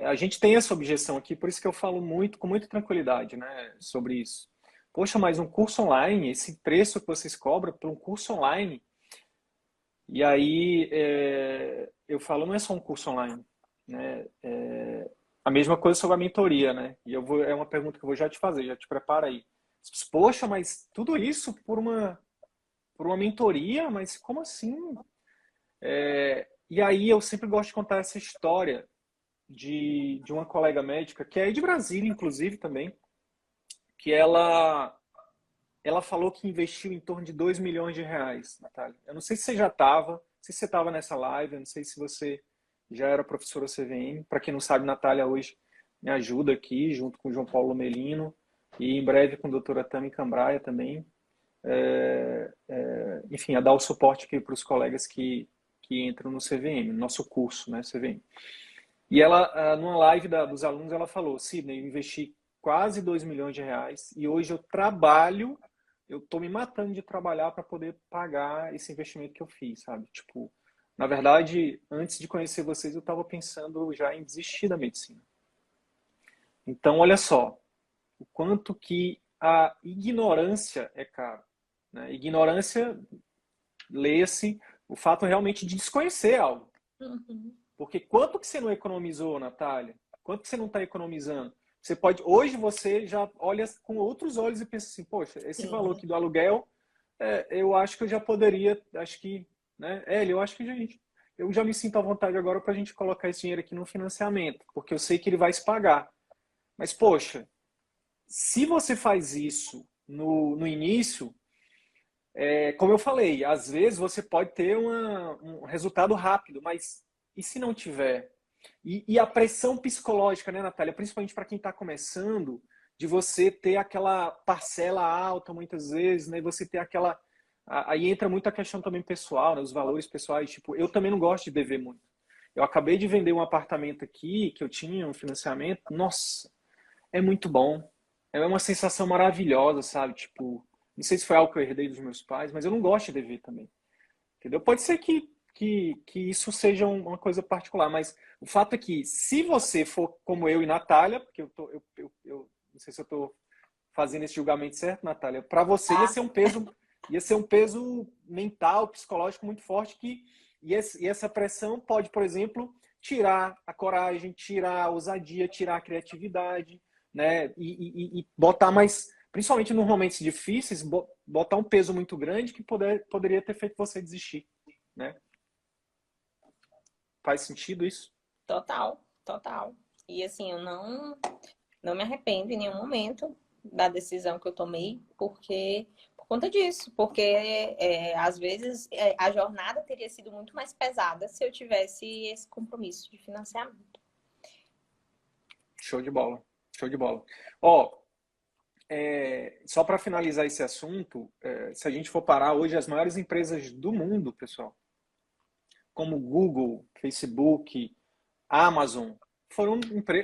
a gente tem essa objeção aqui, por isso que eu falo muito, com muita tranquilidade, né, sobre isso. Poxa, mas um curso online, esse preço que vocês cobram por um curso online, e aí eu falo, não é só um curso online, né? A mesma coisa sobre a mentoria, né? E é uma pergunta que eu vou já te fazer, já te prepara aí. Poxa, mas tudo isso por uma mentoria? Mas como assim? E aí eu sempre gosto de contar essa história de uma colega médica, que é de Brasília, inclusive, também, que ela falou que investiu em torno de R$ 2 milhões, Natália. Eu não sei se você já estava, não sei se você estava nessa live, eu não sei se você já era professora CVM. Para quem não sabe, Natália hoje me ajuda aqui, junto com o João Paulo Melino, e em breve com a doutora Tami Cambraia também. Enfim, a dar o suporte aqui para os colegas que entram no CVM, no nosso curso, né, CVM. E ela, numa live dos alunos, ela falou, Sidney, eu investi quase R$ 2 milhões e hoje eu estou me matando de trabalhar para poder pagar esse investimento que eu fiz, sabe? Tipo, na verdade, antes de conhecer vocês, eu estava pensando já em desistir da medicina. Então, olha só, o quanto que a ignorância é cara, né? Ignorância, leia-se, o fato realmente de desconhecer algo. Uhum. Porque quanto que você não economizou, Natália? Quanto que você não está economizando? Você pode, hoje você já olha com outros olhos e pensa assim, poxa, esse valor Sim. aqui do aluguel, eu acho que eu já poderia, acho que, né? Eu acho que eu já me sinto à vontade agora para a gente colocar esse dinheiro aqui no financiamento, porque eu sei que ele vai se pagar. Mas, poxa, se você faz isso no início, como eu falei, às vezes você pode ter um resultado rápido, mas e se não tiver? E a pressão psicológica, né, Natália? Principalmente para quem está começando, de você ter aquela parcela alta muitas vezes, né? Você ter aquela. Aí entra muito a questão também pessoal, né? Os valores pessoais. Tipo, eu também não gosto de dever muito. Eu acabei de vender um apartamento aqui, que eu tinha um financiamento. Nossa, é muito bom. É uma sensação maravilhosa, sabe? Tipo, não sei se foi algo que eu herdei dos meus pais, mas eu não gosto de dever também. Entendeu? Pode ser que isso seja uma coisa particular, mas o fato é que se você for como eu e Natália, porque eu não sei se eu estou fazendo esse julgamento certo, Natália, para você Tá? ia ser um peso mental, psicológico muito forte e essa pressão pode, por exemplo, tirar a coragem, tirar a ousadia, tirar a criatividade, né? E botar mais, principalmente nos momentos difíceis, botar um peso muito grande que poderia ter feito você desistir, né? Faz sentido isso? Total, total. E assim, eu não me arrependo em nenhum momento. da decisão que eu tomei, porque por conta disso, porque às vezes a jornada teria sido muito mais pesada se eu tivesse esse compromisso de financiamento. Show de bola. Show de bola. Ó, só para finalizar esse assunto, se a gente for parar hoje, as maiores empresas do mundo, pessoal, como Google, Facebook, Amazon,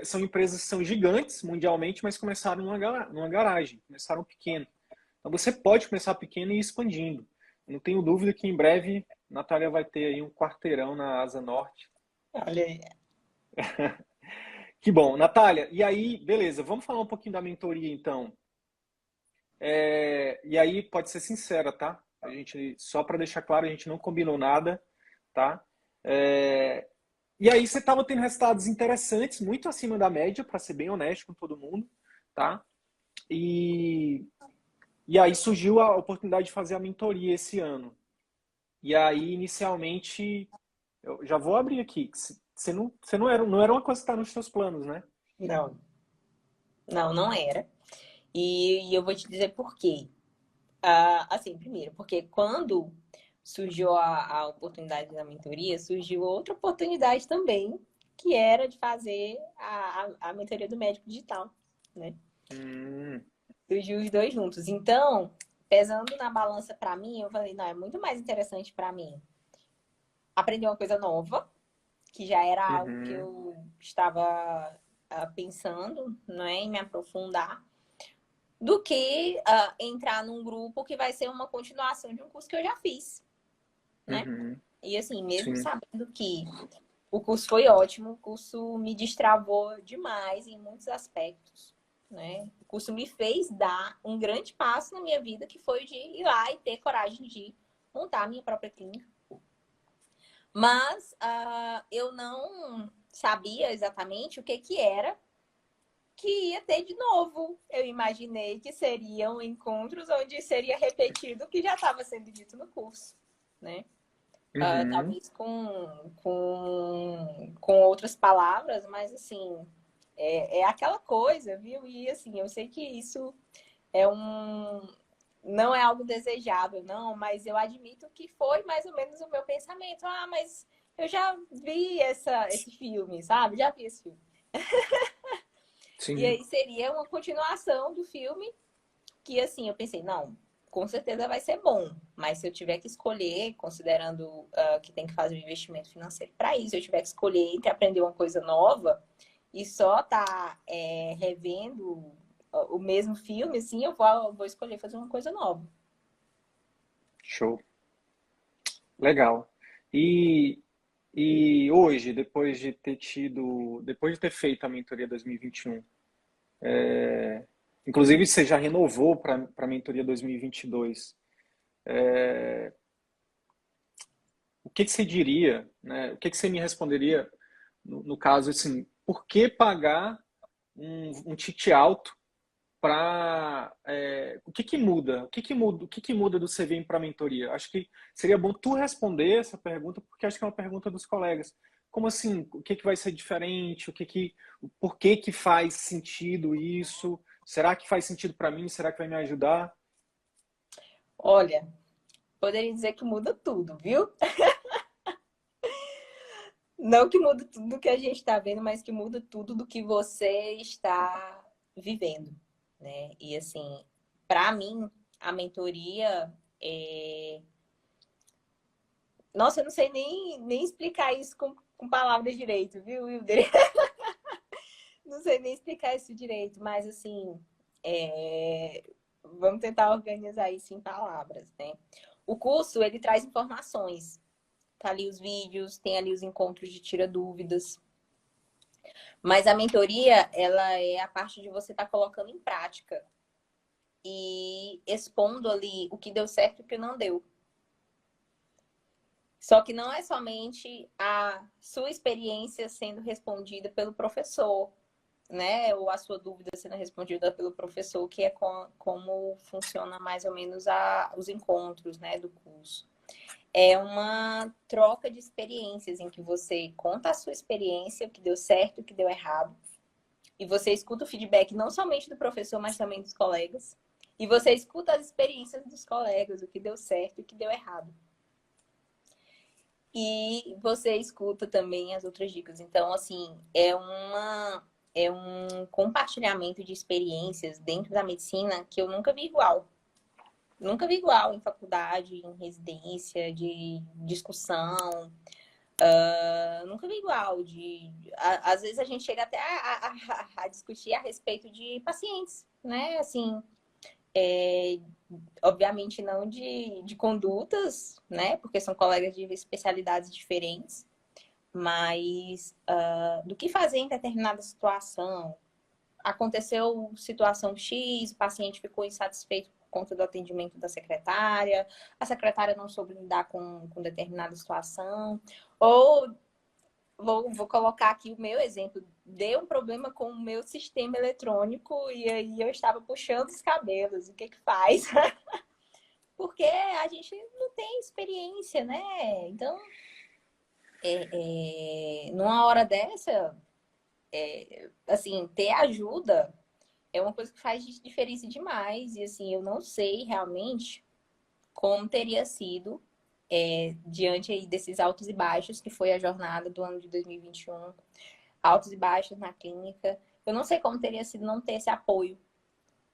são empresas que são gigantes mundialmente, mas começaram numa garagem, começaram pequeno. Então você pode começar pequeno e ir expandindo. Eu não tenho dúvida que em breve Natália vai ter aí um quarteirão na Asa Norte. Olha aí. Que bom. Natália, e aí, beleza, vamos falar um pouquinho da mentoria então. E aí, pode ser sincera, tá? A gente, só para deixar claro, a gente não combinou nada, tá? E aí você estava tendo resultados interessantes, muito acima da média, para ser bem honesto com todo mundo, tá? E aí surgiu a oportunidade de fazer a mentoria esse ano. E aí, inicialmente, eu já vou abrir aqui. Você não era uma coisa que está nos seus planos, né? Não, não era. E eu vou te dizer por quê. Assim, primeiro, porque quando surgiu a oportunidade da mentoria, surgiu outra oportunidade também, que era de fazer a mentoria do médico digital, né? Surgiu os dois juntos. Então, pesando na balança para mim, eu falei, não, é muito mais interessante para mim aprender uma coisa nova, que já era algo que eu estava pensando, né, em me aprofundar, do que entrar num grupo que vai ser uma continuação de um curso que eu já fiz, né? E assim, mesmo Sim. sabendo que o curso foi ótimo, o curso me destravou demais em muitos aspectos, né? O curso me fez dar um grande passo na minha vida, que foi de ir lá e ter coragem de montar a minha própria clínica. Mas eu não sabia exatamente o que era que ia ter de novo. Eu imaginei que seriam encontros onde seria repetido o que já estava sendo dito no curso, né? Talvez com outras palavras, mas assim, é aquela coisa, viu? E assim, eu sei que isso não é algo desejável, não, mas eu admito que foi mais ou menos o meu pensamento. Mas eu já vi esse filme, sabe? Já vi esse filme. Sim. E aí seria uma continuação do filme que, assim, eu pensei, não, com certeza vai ser bom, mas se eu tiver que escolher, considerando que tem que fazer um investimento financeiro para isso, se eu tiver que escolher entre aprender uma coisa nova e só tá revendo o mesmo filme, assim, eu vou escolher fazer uma coisa nova. Show. Legal. E hoje, depois de ter feito a mentoria 2021, inclusive você já renovou para a mentoria 2022, o que você diria, né? O que você me responderia no caso assim, por que pagar um ticket alto para o que que muda? O que que muda do CVM para a mentoria? Acho que seria bom tu responder essa pergunta, porque acho que é uma pergunta dos colegas. Como assim? O que que vai ser diferente? Por que que faz sentido isso? Será que faz sentido para mim? Será que vai me ajudar? Olha, poderia dizer que muda tudo, viu? Não que muda tudo do que a gente está vendo, mas que muda tudo do que você está vivendo, né? E assim, para mim, a mentoria Nossa, eu não sei nem explicar isso com palavras direito, viu, Wilder? Não sei nem explicar isso direito, mas assim, vamos tentar organizar isso em palavras, né? O curso, ele traz informações. Tá ali os vídeos, tem ali os encontros de tira dúvidas. Mas a mentoria, ela é a parte de você estar colocando em prática e expondo ali o que deu certo e o que não deu. Só que não é somente a sua experiência sendo respondida pelo professor, né? Ou a sua dúvida sendo respondida pelo professor, que é como funciona mais ou menos os encontros, né, do curso. É uma troca de experiências em que você conta a sua experiência, o que deu certo, o que deu errado, E você escuta o feedback não somente do professor, mas também dos colegas. E você escuta as experiências dos colegas, o que deu certo e o que deu errado. E você escuta também as outras dicas. Então, assim, é um compartilhamento de experiências dentro da medicina que eu nunca vi igual. Nunca vi igual em faculdade, em residência, de discussão. Nunca vi igual. Às vezes a gente chega até a discutir a respeito de pacientes, né? Assim, obviamente não de condutas, né? Porque são colegas de especialidades diferentes, mas do que fazer em determinada situação. Aconteceu situação X, o paciente ficou insatisfeito por conta do atendimento da secretária, a secretária não soube lidar com determinada situação, ou vou colocar aqui o meu exemplo, deu um problema com o meu sistema eletrônico e aí eu estava puxando os cabelos, o que que faz? Porque a gente não tem experiência, né? Então, numa hora dessa, assim, ter ajuda é uma coisa que faz diferença demais. E assim, eu não sei realmente como teria sido diante aí desses altos e baixos, que foi a jornada do ano de 2021, altos e baixos na clínica. Eu não sei como teria sido não ter esse apoio,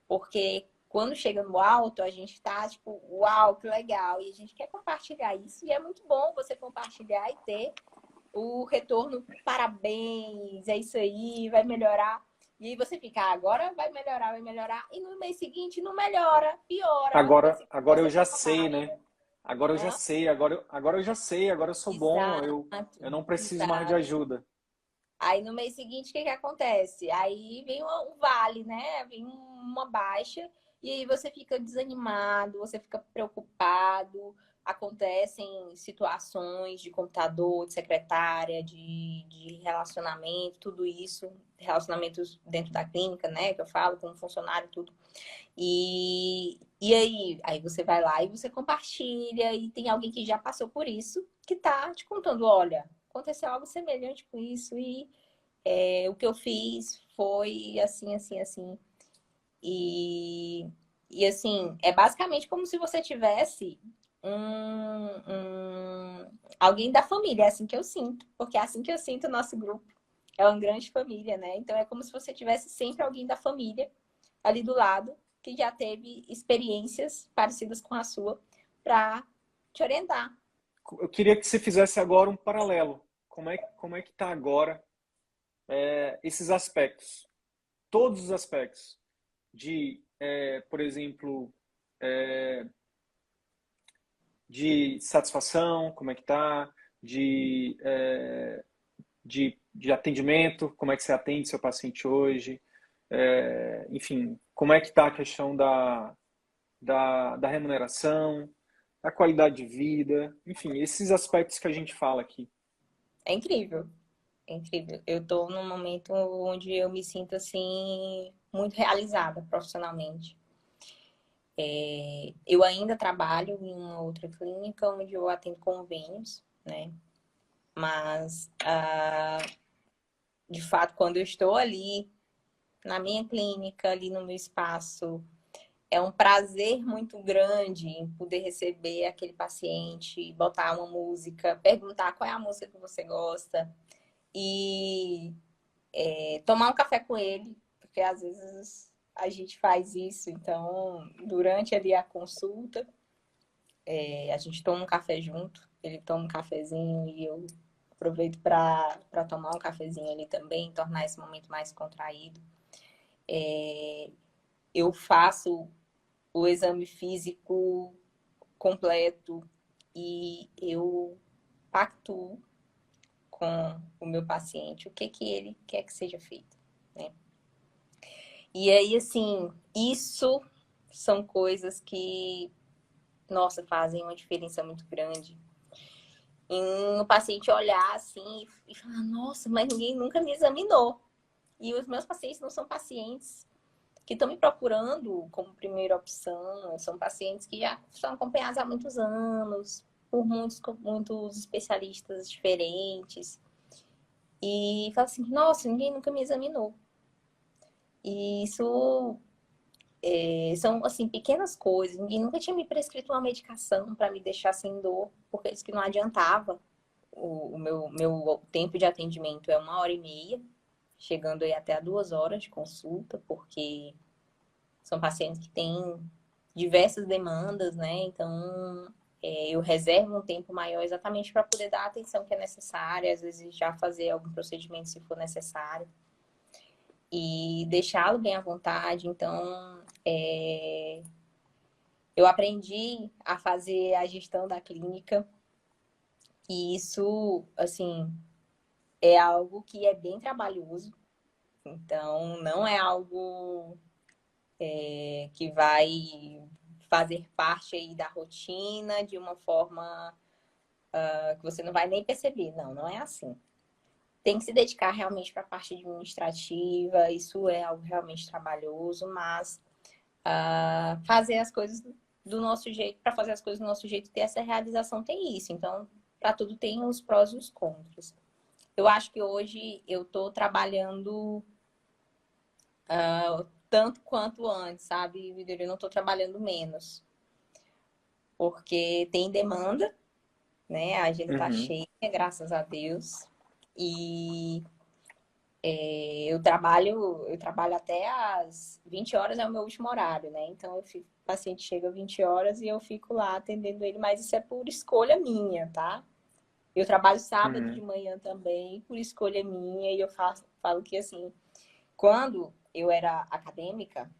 porque quando chega no alto, a gente tá tipo, uau, que legal, e a gente quer compartilhar isso, e é muito bom você compartilhar e ter o retorno, parabéns, é isso aí, vai melhorar. E aí você fica, agora vai melhorar, e no mês seguinte não melhora, piora. No mês seguinte Agora eu você já fica sei, mais. né? Agora eu já Hã? sei, agora eu já sei, agora eu sou bom, eu Exato, não preciso mais de exato. ajuda. Aí no mês seguinte, o que que acontece? Aí vem um vale, né? Vem uma baixa, e aí você fica desanimado, você fica preocupado. Acontecem situações de computador, de secretária, de relacionamento, tudo isso, relacionamentos dentro da clínica, né? Que eu falo, com funcionário, tudo. E aí você vai lá e você compartilha, e tem alguém que já passou por isso, que tá te contando, olha, aconteceu algo semelhante com isso, e o que eu fiz foi assim, assim, assim. E, e assim, é basicamente como se você tivesse alguém da família, é assim que eu sinto, porque é assim que eu sinto o nosso grupo. É uma grande família, né? Então é como se você tivesse sempre alguém da família ali do lado que já teve experiências parecidas com a sua para te orientar. Eu queria que você fizesse agora um paralelo. Como é que está agora esses aspectos? Todos os aspectos por exemplo, é, de satisfação, como é que está, de atendimento, como é que você atende seu paciente hoje, enfim, como é que está a questão da remuneração, da qualidade de vida, enfim, esses aspectos que a gente fala aqui. É incrível. É incrível. Eu tô num momento onde eu me sinto assim muito realizada profissionalmente. Eu ainda trabalho em uma outra clínica onde eu atendo convênios, né? Mas de fato, quando eu estou ali na minha clínica, ali no meu espaço, é um prazer muito grande em poder receber aquele paciente, botar uma música, perguntar qual é a música que você gosta e tomar um café com ele, porque às vezes a gente faz isso. Então, durante ali a consulta, a gente toma um café junto, ele toma um cafezinho e eu aproveito para tomar um cafezinho ali também, tornar esse momento mais contraído. Eu faço o exame físico completo e eu pactuo com o meu paciente o que que ele quer que seja feito, né? E aí, assim, isso são coisas que, nossa, fazem uma diferença muito grande. Em o paciente olhar assim e falar, nossa, mas ninguém nunca me examinou. E os meus pacientes não são pacientes que estão me procurando como primeira opção, são pacientes que já são acompanhados há muitos anos, por muitos especialistas diferentes. E fala assim, nossa, ninguém nunca me examinou. E isso são, assim, pequenas coisas. Ninguém nunca tinha me prescrito uma medicação para me deixar sem dor, porque disse que não adiantava. O meu tempo de atendimento é 1h30, chegando aí até a 2 horas de consulta, porque são pacientes que têm diversas demandas, né? Então, eu reservo um tempo maior exatamente para poder dar a atenção que é necessária, às vezes já fazer algum procedimento se for necessário, e deixá-lo bem à vontade. Então, eu aprendi a fazer a gestão da clínica, e isso, assim, é algo que é bem trabalhoso. Então, não é algo que vai fazer parte aí da rotina de uma forma que você não vai nem perceber. Não, não é assim. Tem que se dedicar realmente para a parte administrativa, isso é algo realmente trabalhoso, mas fazer as coisas do nosso jeito, para fazer as coisas do nosso jeito, ter essa realização, tem isso. Então, para tudo tem os prós e os contras. Eu acho que hoje eu estou trabalhando tanto quanto antes, sabe, Vitor? Eu não estou trabalhando menos, porque tem demanda, né? A agenda está Uhum. cheia, graças a Deus. E eu trabalho até às 20 horas, é o meu último horário, né? Então, o paciente chega às 20 horas e eu fico lá atendendo ele, mas isso é por escolha minha, tá? Eu trabalho sábado de Uhum. manhã também, por escolha minha, e eu falo que, assim, quando eu era acadêmica,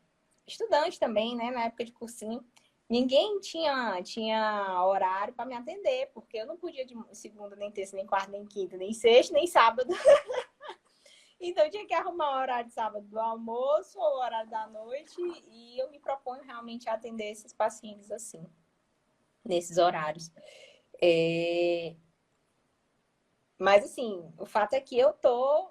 estudante também, né, na época de cursinho, ninguém tinha horário para me atender, porque eu não podia de segunda, nem terça, nem quarta, nem quinta, nem sexta, nem sábado. Então, eu tinha que arrumar o horário de sábado do almoço ou o horário da noite, e eu me proponho realmente a atender esses pacientes assim, nesses horários. Mas, assim, o fato é que eu tô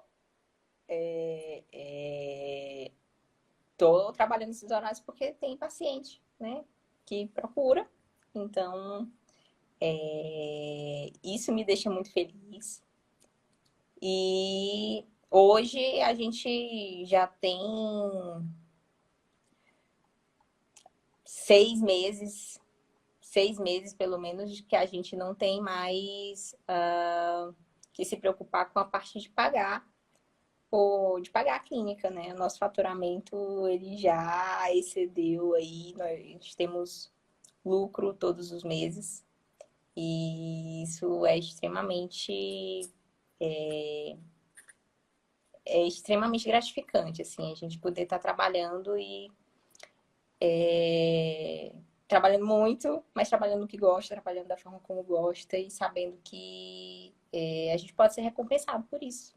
trabalhando esses horários porque tem paciente, né, que procura. Então, isso me deixa muito feliz. E hoje a gente já tem 6 meses, 6 meses pelo menos, de que a gente não tem mais que se preocupar com a parte de pagar, ou de pagar a clínica, né? O nosso faturamento ele já excedeu aí, nós temos lucro todos os meses, e isso é extremamente gratificante, assim, a gente poder estar trabalhando e trabalhando muito, mas trabalhando no que gosta, trabalhando da forma como gosta e sabendo que a gente pode ser recompensado por isso.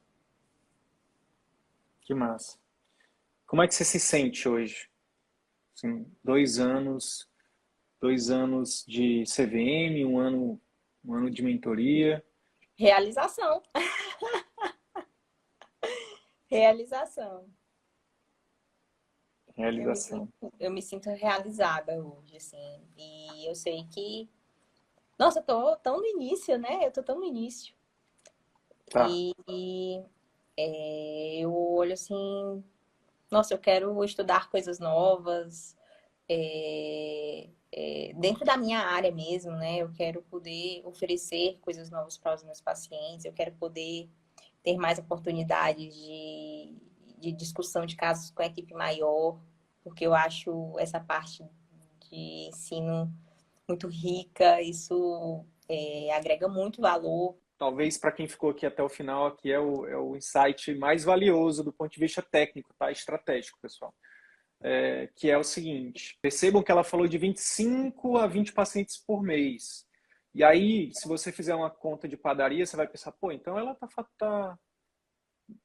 Que massa. Como é que você se sente hoje? Assim, 2 anos de CVM, um ano de mentoria. Realização, realização. Eu me Realização. sinto, eu me sinto realizada hoje, assim. E eu sei que, nossa, eu tô tão no início, né? Eu tô tão no início. Tá. E eu olho assim, nossa, eu quero estudar coisas novas, dentro da minha área mesmo, né? Eu quero poder oferecer coisas novas para os meus pacientes, eu quero poder ter mais oportunidades de discussão de casos com a equipe maior, porque eu acho essa parte de ensino muito rica, isso agrega muito valor. Talvez para quem ficou aqui até o final, aqui é o insight mais valioso do ponto de vista técnico, tá? Estratégico, pessoal. Que é o seguinte: percebam que ela falou de 25 a 20 pacientes por mês. E aí, se você fizer uma conta de padaria, você vai pensar, pô, então ela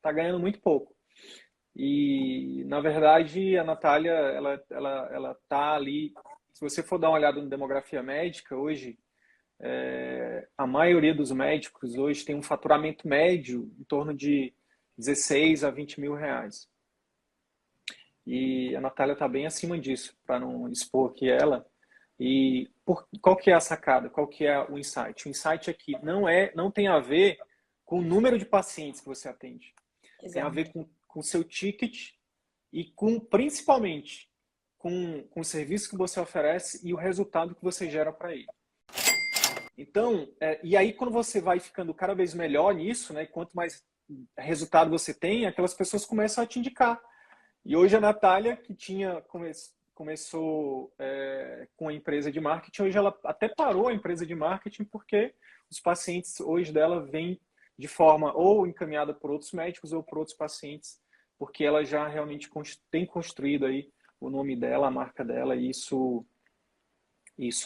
tá ganhando muito pouco. E, na verdade, a Natália, ela tá ali. Se você for dar uma olhada no demografia médica, hoje, a maioria dos médicos hoje tem um faturamento médio em torno de 16 a 20 mil reais. E a Natália está bem acima disso, para não expor aqui ela. E qual que é a sacada? Qual que é o insight? O insight aqui não tem a ver com o número de pacientes que você atende. Tem a ver Exato. com o seu ticket e principalmente com o serviço que você oferece e o resultado que você gera para ele. Então, e aí quando você vai ficando cada vez melhor nisso, né, quanto mais resultado você tem, aquelas pessoas começam a te indicar. E hoje a Natália, que começou com a empresa de marketing, hoje ela até parou a empresa de marketing porque os pacientes hoje dela vêm de forma ou encaminhada por outros médicos ou por outros pacientes, porque ela já realmente tem construído aí o nome dela, a marca dela, e isso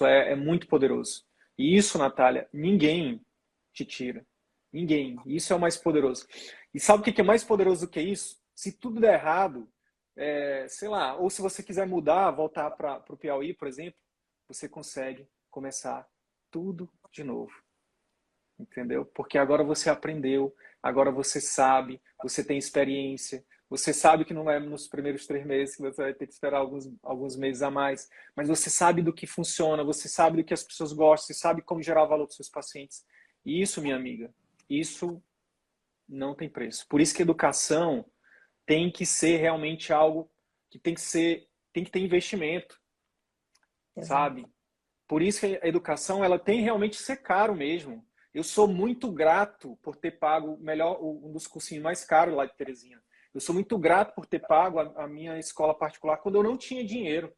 é muito poderoso. E isso, Natália, ninguém te tira. Ninguém. Isso é o mais poderoso. E sabe o que é mais poderoso do que isso? Se tudo der errado, sei lá, ou se você quiser mudar, voltar para o Piauí, por exemplo, você consegue começar tudo de novo. Entendeu? Porque agora você aprendeu, agora você sabe, você tem experiência, você sabe que não é nos primeiros 3 meses que você vai ter que esperar alguns meses a mais, mas você sabe do que funciona, você sabe do que as pessoas gostam, você sabe como gerar valor para os seus pacientes. E isso, minha amiga, isso não tem preço. Por isso que a educação tem que ser realmente algo que tem que ter investimento, sabe? Por isso que a educação ela tem realmente que ser caro mesmo. Eu sou muito grato por ter pago um dos cursinhos mais caros lá de Teresina. Eu sou muito grato por ter pago a minha escola particular quando eu não tinha dinheiro.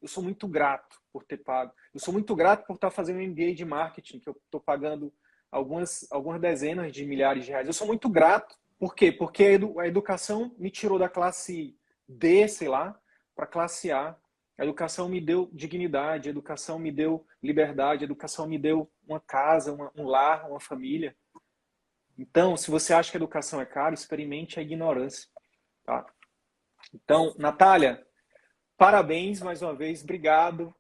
Eu sou muito grato por ter pago. Eu sou muito grato por estar fazendo um MBA de marketing, que eu estou pagando algumas dezenas de milhares de reais. Eu sou muito grato. Por quê? Porque a educação me tirou da classe D, sei lá, para a classe A. A educação me deu dignidade, a educação me deu liberdade, a educação me deu uma casa, um lar, uma família. Então, se você acha que a educação é cara, experimente a ignorância. Tá? Então, Natália, parabéns mais uma vez, obrigado